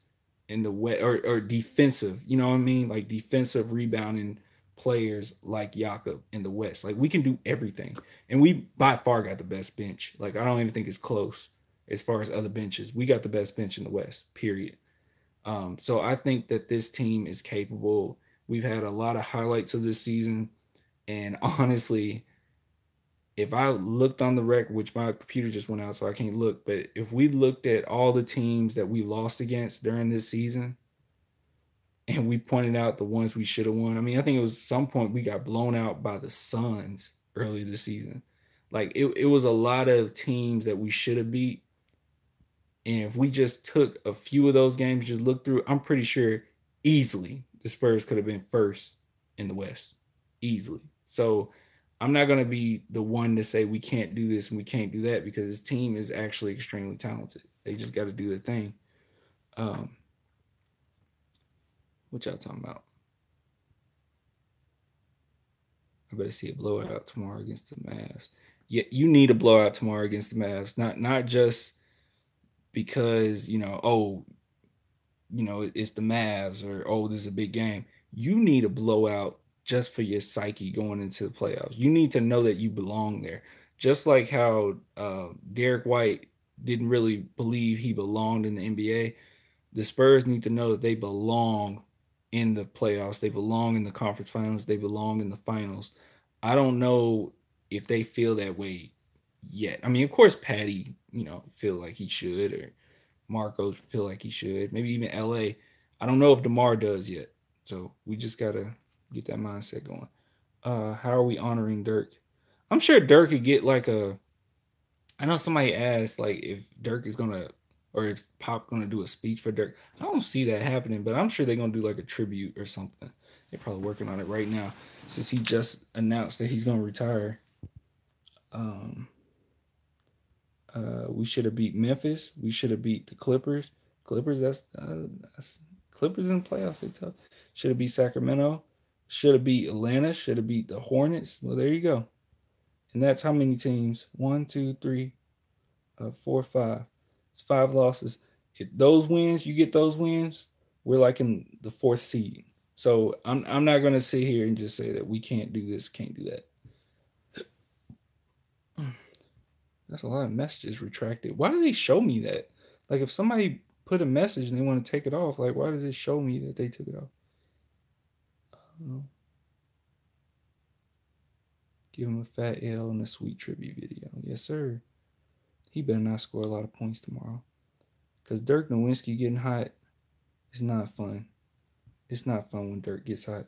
in the West, or defensive, you know what I mean? Like defensive rebounding players like Jakob in the West. Like we can do everything. And we by far got the best bench. Like I don't even think it's close as far as other benches. We got the best bench in the West, period. So I think that this team is capable. We've had a lot of highlights of this season. And honestly, if I looked on the record, which my computer just went out, so I can't look, but if we looked at all the teams that we lost against during this season, and we pointed out the ones we should have won. I mean, I think it was some point we got blown out by the Suns early this season. Like it was a lot of teams that we should have beat. And if we just took a few of those games, just look through, I'm pretty sure easily the Spurs could have been first in the West. Easily. So I'm not going to be the one to say we can't do this and we can't do that, because this team is actually extremely talented. They just got to do their thing. What y'all talking about? I better see a blowout tomorrow against the Mavs. Yeah, you need a blowout tomorrow against the Mavs. Not just because, it's the Mavs, or, oh, this is a big game. You need a blowout just for your psyche going into the playoffs. You need to know that you belong there. Just like how Derek White didn't really believe he belonged in the NBA, the Spurs need to know that they belong in the playoffs. They belong in the conference finals. They belong in the finals. I don't know if they feel that way yet. I mean, of course, Patty, feel like he should, or Marco feel like he should. Maybe even LA. I don't know if DeMar does yet. So we just gotta get that mindset going. How are we honoring Dirk? I'm sure Dirk could get like a. I know somebody asked like if Dirk is gonna, or if Pop gonna do a speech for Dirk. I don't see that happening, but I'm sure they're gonna do like a tribute or something. They're probably working on it right now since he just announced that he's gonna retire. We should have beat Memphis. We should have beat the Clippers. That's Clippers in the playoffs. They tough. Should have beat Sacramento. Should have beat Atlanta. Should have beat the Hornets. Well, there you go. And that's how many teams? 1, 2, 3, 4, 5. It's 5 losses. If those wins, you get those wins, we're like in the 4th seed. So I'm not gonna sit here and just say that we can't do this, can't do that. That's a lot of messages retracted. Why do they show me that? Like if somebody put a message and they want to take it off, like why does it show me that they took it off? Give him a fat L and a sweet tribute video. Yes, sir. He better not score a lot of points tomorrow. Because Dirk Nowitzki getting hot is not fun. It's not fun when Dirk gets hot.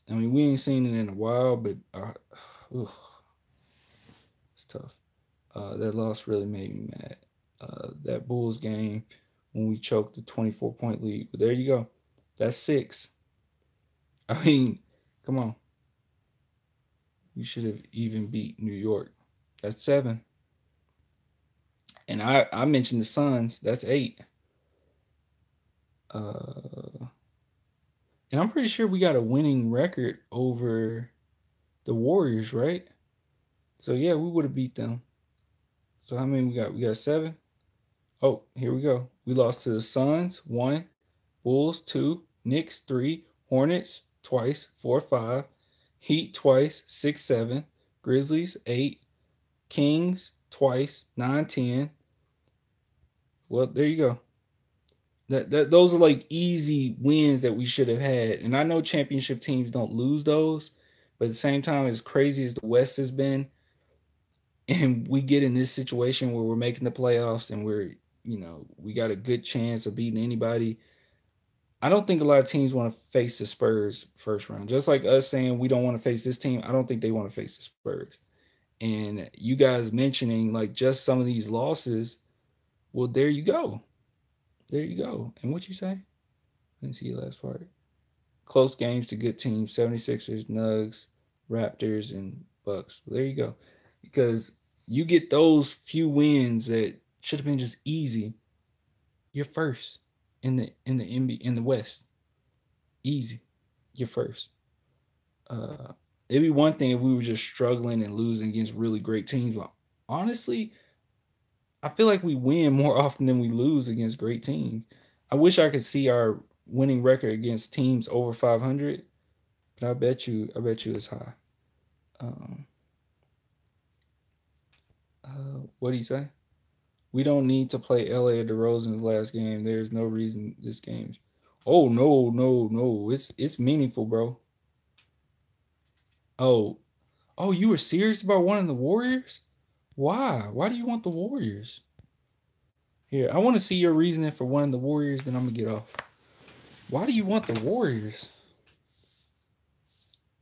I mean, we ain't seen it in a while, but it's tough. That loss really made me mad. That Bulls game when we choked the 24-point lead. But there you go. That's 6. I mean, come on. You should have even beat New York. That's 7. And I mentioned the Suns. That's 8. And I'm pretty sure we got a winning record over the Warriors, right? So yeah, we would have beat them. So how many we got? We got 7. Oh, here we go. We lost to the Suns 1, Bulls 2, Knicks 3, Hornets twice 4, 5, Heat twice 6, 7, Grizzlies 8, Kings twice 9, 10. Well, there you go. Those are like easy wins that we should have had. And I know championship teams don't lose those, but at the same time, as crazy as the West has been, and we get in this situation where we're making the playoffs and we got a good chance of beating anybody. I don't think a lot of teams want to face the Spurs first round. Just like us saying we don't want to face this team, I don't think they want to face the Spurs. And you guys mentioning like just some of these losses, well, there you go. There you go. And what you say? I didn't see your last part. Close games to good teams, 76ers, Nugs, Raptors, and Bucks. Well, there you go. Because you get those few wins that should have been just easy. You're first in the NBA, in the West. Easy. You're first. It'd be one thing if we were just struggling and losing against really great teams, but honestly, I feel like we win more often than we lose against great teams. I wish I could see our winning record against teams over 500, but I bet you it's high. What do you say? We don't need to play LA at DeRozan's last game. There's no reason this game. Oh no! It's meaningful, bro. Oh, you were serious about wanting the Warriors? Why? Why do you want the Warriors? Here, I want to see your reasoning for wanting the Warriors, then I'm going to get off. Why do you want the Warriors?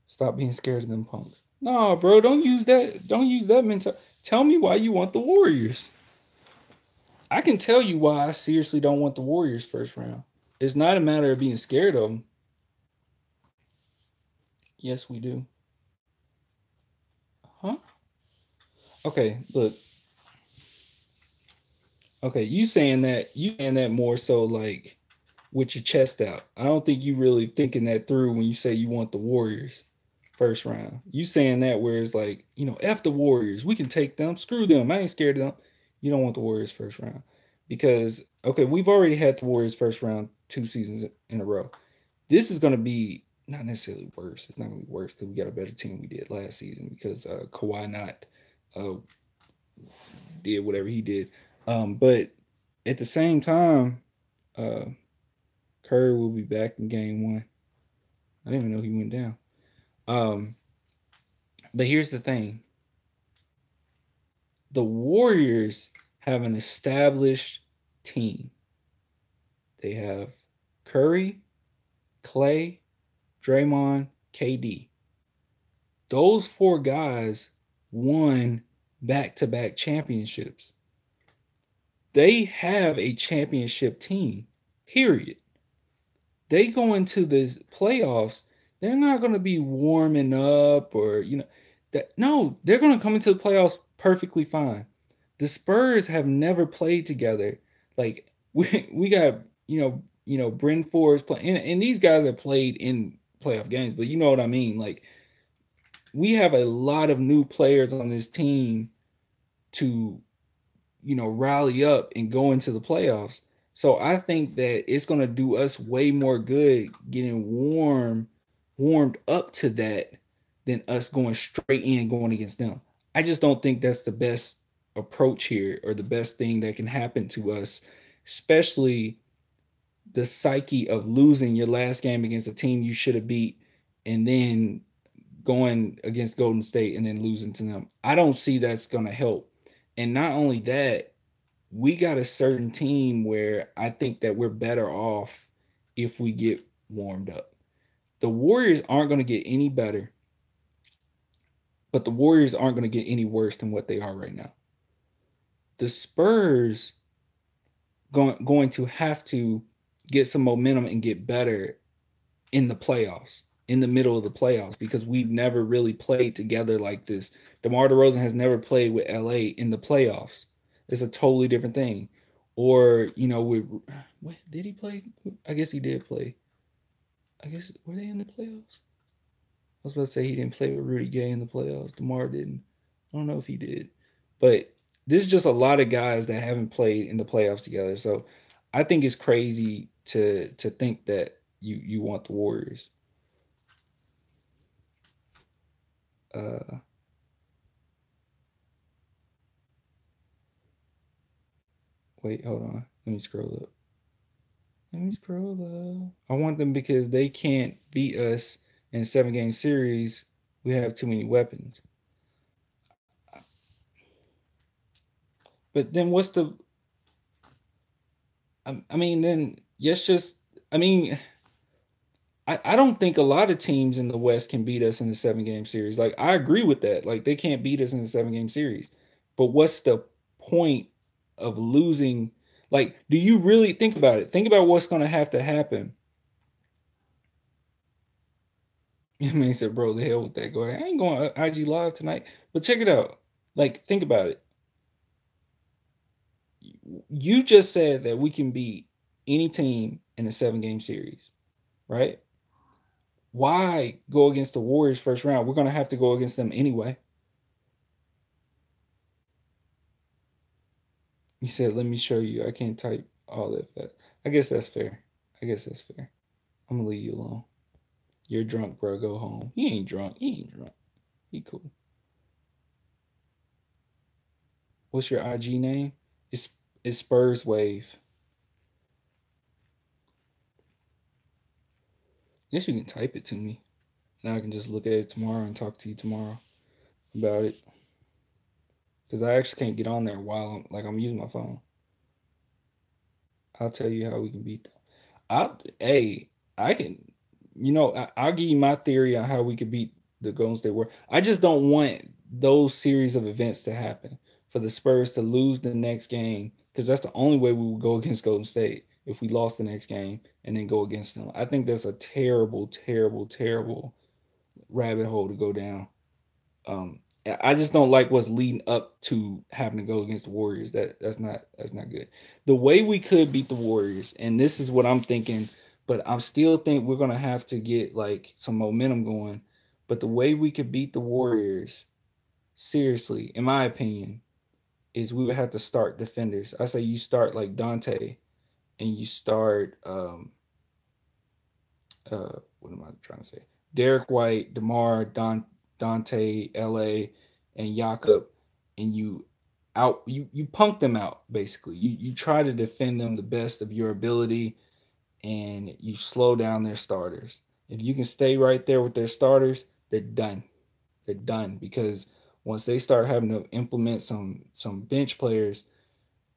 Stop being scared of them punks. No, bro, don't use that. Don't use that mental. Tell me why you want the Warriors. I can tell you why I seriously don't want the Warriors first round. It's not a matter of being scared of them. Yes, we do. Huh? Okay, look. Okay, you saying that more so like with your chest out. I don't think you really thinking that through when you say you want the Warriors first round. You saying that where it's like, F the Warriors. We can take them. Screw them. I ain't scared of them. You don't want the Warriors first round. Because okay, we've already had the Warriors first round 2 seasons in a row. This is gonna be not necessarily worse. It's not gonna be worse because we got a better team we did last season because Kawhi not uh, did whatever he did. But at the same time, uh, Curry will be back in game one. I didn't even know he went down. Um, but here's the thing: the Warriors have an established team. They have Curry, Clay, Draymond, KD. Those four guys won back-to-back championships. They have a championship team. Period. They go into the playoffs, they're not going to be warming up or that. No, they're going to come into the playoffs perfectly fine. The Spurs have never played together. Like we got Bryn Forbes playing, and these guys have played in playoff games, but you know what I mean. Like we have a lot of new players on this team to rally up and go into the playoffs. So I think that it's going to do us way more good getting warmed up to that than us going straight in going against them. I just don't think that's the best approach here or the best thing that can happen to us, especially the psyche of losing your last game against a team you should have beat and then going against Golden State and then losing to them. I don't see that's going to help. And not only that, we got a certain team where I think that we're better off if we get warmed up. The Warriors aren't going to get any better, but the Warriors aren't going to get any worse than what they are right now. The Spurs going to have to get some momentum and get better in the playoffs, in the middle of the playoffs, because we've never really played together like this. DeMar DeRozan has never played with LA in the playoffs. It's a totally different thing. Or, what did he play? I guess he did play. I guess were they in the playoffs? I was about to say he didn't play with Rudy Gay in the playoffs. DeMar didn't. I don't know if he did. But this is just a lot of guys that haven't played in the playoffs together. So I think it's crazy to think that you want the Warriors. Wait, hold on. Let me scroll up. Let me scroll up. I want them because they can't beat us in a 7-game series. We have too many weapons. But then what's the? I mean, then yes, just I mean, I don't think a lot of teams in the West can beat us in the 7-game series. Like I agree with that. Like they can't beat us in the 7-game series. But what's the point of losing? Like, do you really think about it? Think about what's going to have to happen. Man said, "Bro, the hell with that. Go ahead. I ain't going IG live tonight." But check it out. Like, think about it. You just said that we can beat any team in a 7-game series, right? Why go against the Warriors first round? We're going to have to go against them anyway. He said, "Let me show you. I can't type all that fast." I guess that's fair. I guess that's fair. I'm gonna leave you alone. You're drunk, bro. Go home. He ain't drunk. He ain't drunk. He cool. What's your IG name? It's Spurs Wave. Guess you can type it to me. Now I can just look at it tomorrow and talk to you tomorrow about it. Because I actually can't get on there while I'm using my phone. I'll tell you how we can beat them. Hey, I can, I'll give you my theory on how we could beat the Golden State Warriors. I just don't want those series of events to happen for the Spurs to lose the next game because that's the only way we would go against Golden State if we lost the next game and then go against them. I think that's a terrible, terrible, terrible rabbit hole to go down. Um, I just don't like what's leading up to having to go against the Warriors. That's not good. The way we could beat the Warriors, and this is what I'm thinking, but I still think we're gonna have to get like some momentum going. But the way we could beat the Warriors, seriously, in my opinion, is we would have to start defenders. I say you start like Dante, and you start what am I trying to say? Derek White, DeMar, Dante, LA, and Jakob, and you punk them out basically. You try to defend them the best of your ability, and you slow down their starters. If you can stay right there with their starters, they're done. They're done because once they start having to implement some bench players,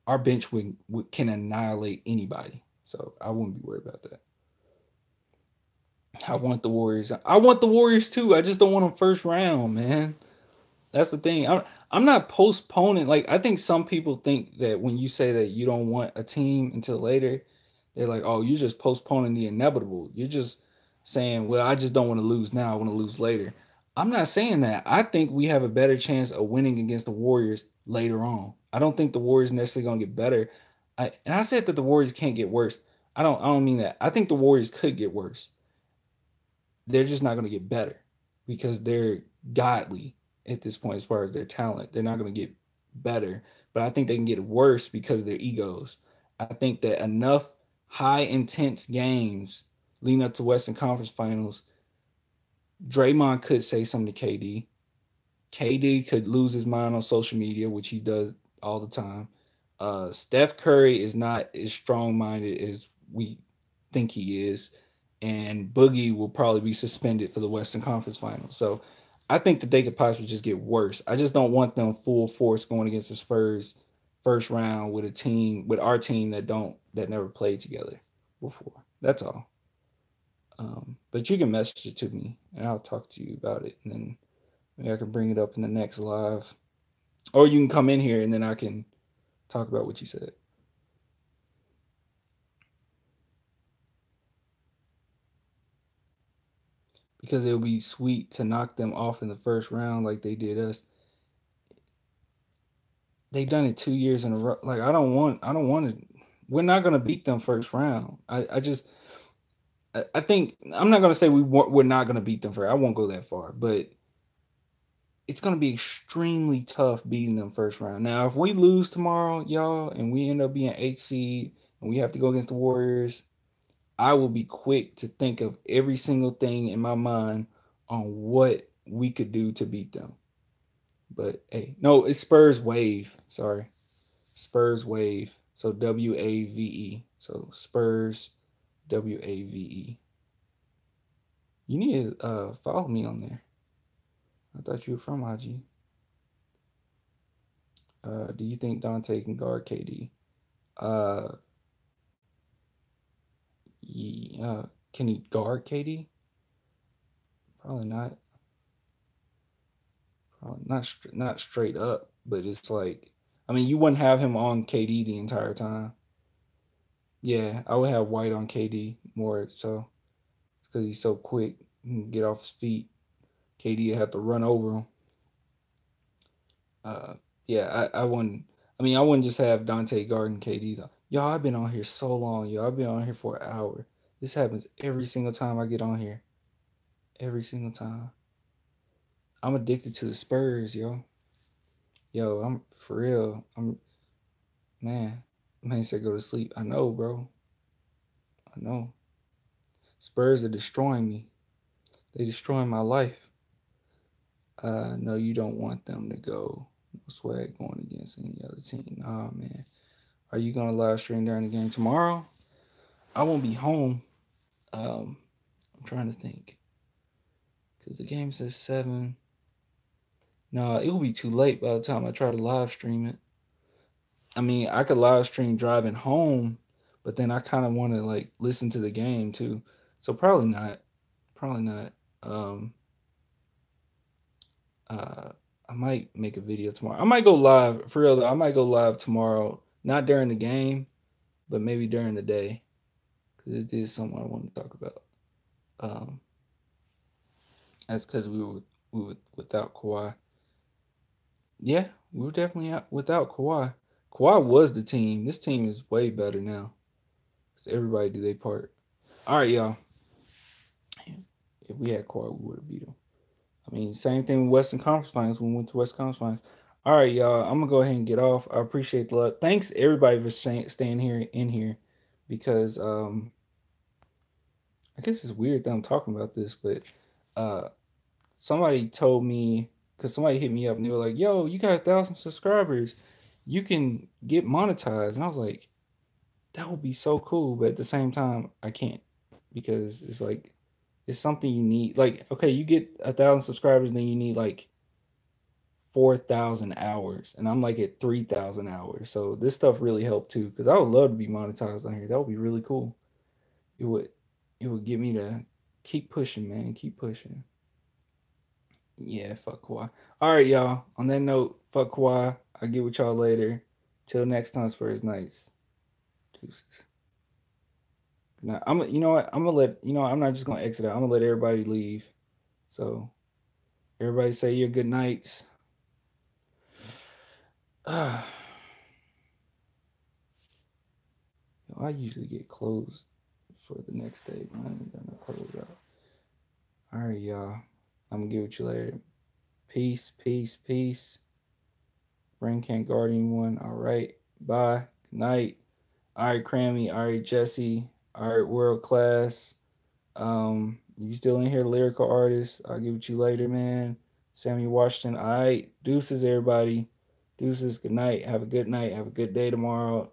our bench can annihilate anybody. So I wouldn't be worried about that. I want the Warriors. I want the Warriors too. I just don't want them first round, man. That's the thing. I'm not postponing. Like I think some people think that when you say that you don't want a team until later, they're like, "Oh, you're just postponing the inevitable. You're just saying, well, I just don't want to lose now. I want to lose later." I'm not saying that. I think we have a better chance of winning against the Warriors later on. I don't think the Warriors necessarily going to get better. And I said that the Warriors can't get worse. I don't mean that. I think the Warriors could get worse. They're just not going to get better because they're godly at this point as far as their talent. They're not going to get better, but I think they can get worse because of their egos. I think that enough high intense games leading up to Western Conference Finals, Draymond could say something to KD. KD could lose his mind on social media, which he does all the time. Steph Curry is not as strong minded as we think he is, and Boogie will probably be suspended for the Western Conference Finals. So I think that they could possibly just get worse. I just don't want them full force going against the Spurs first round with our team that never played together before. That's all. But you can message it to me and I'll talk to you about it, and then maybe I can bring it up in the next live, or you can come in here and then I can talk about what you said. Because it would be sweet to knock them off in the first round like they did us. They've done it 2 years in a row. Like I don't want to. We're not gonna beat them first round. I think I'm not gonna say we're not gonna beat them first. I won't go that far, but it's gonna be extremely tough beating them first round. Now, if we lose tomorrow, y'all, and we end up being 8th seed and we have to go against the Warriors, I will be quick to think of every single thing in my mind on what we could do to beat them. But hey, no, it's Spurs Wave. Sorry, Spurs Wave. So WAVE. So Spurs WAVE. You need to follow me on there. I thought you were from IG. Do you think Dante can guard KD? Uh, can he guard KD? Probably not. Probably not straight up, but it's like, I mean, you wouldn't have him on KD the entire time. Yeah, I would have White on KD more so because he's so quick. He can get off his feet. KD would have to run over him. Uh, yeah, I wouldn't. I mean, I wouldn't just have Dante guarding KD though. Y'all, I've been on here so long. Y'all, I've been on here for an hour. This happens every single time I get on here. Every single time. I'm addicted to the Spurs, yo. Yo, I'm for real. Man. Man said go to sleep. I know, bro. I know. Spurs are destroying me. They destroying my life. No, you don't want them to go. No swag going against any other team. Nah, man. Are you gonna live stream during the game tomorrow? I won't be home. I'm trying to think. Cause the game says 7. No, it will be too late by the time I try to live stream it. I mean, I could live stream driving home, but then I kind of want to like listen to the game too. So probably not. Probably not. Um, uh, I might make a video tomorrow. I might go live for real though. I might go live tomorrow, not during the game, but maybe during the day, because this is something I want to talk about. Um, that's because we were without Kawhi. Yeah, we were definitely out without Kawhi. Kawhi was the team. This team is way better now. So everybody do their part. All right, y'all. If we had Kawhi, we would have beat them. I mean, same thing with Western Conference Finals when we went to Western Conference Finals. All right, y'all. I'm gonna go ahead and get off. I appreciate the love. Thanks everybody for staying here in here, because I guess it's weird that I'm talking about this, but uh, somebody told me, because somebody hit me up and they were like, "Yo, you got 1,000 subscribers, you can get monetized," and I was like, "That would be so cool," but at the same time, I can't, because it's like it's something you need. Like, okay, you get 1,000 subscribers, then you need like 4,000 hours, and I'm like at 3,000 hours. So this stuff really helped too, because I would love to be monetized on here. That would be really cool. It would it would get me to keep pushing, man. Keep pushing. Yeah, fuck Kawhi. All right, y'all. On that note, fuck Kawhi. I'll get with y'all later. Till next time, Spurs Nights. Deuces. Now, you know what? I'm gonna let you know. I'm not just gonna exit out. I'm gonna let everybody leave. So everybody say your good nights. I usually get closed for the next day, but I ain't gonna close out. All right, y'all. I'm gonna get with you later. Peace, peace, peace. Brain can't guard anyone. All right. Bye. Good night. All right, Crammy. All right, Jesse. All right, World Class. You still in here, lyrical artist? I'll give it you later, man. Sammy Washington. All right, deuces, everybody. Deuces. Good night. Have a good night. Have a good day tomorrow.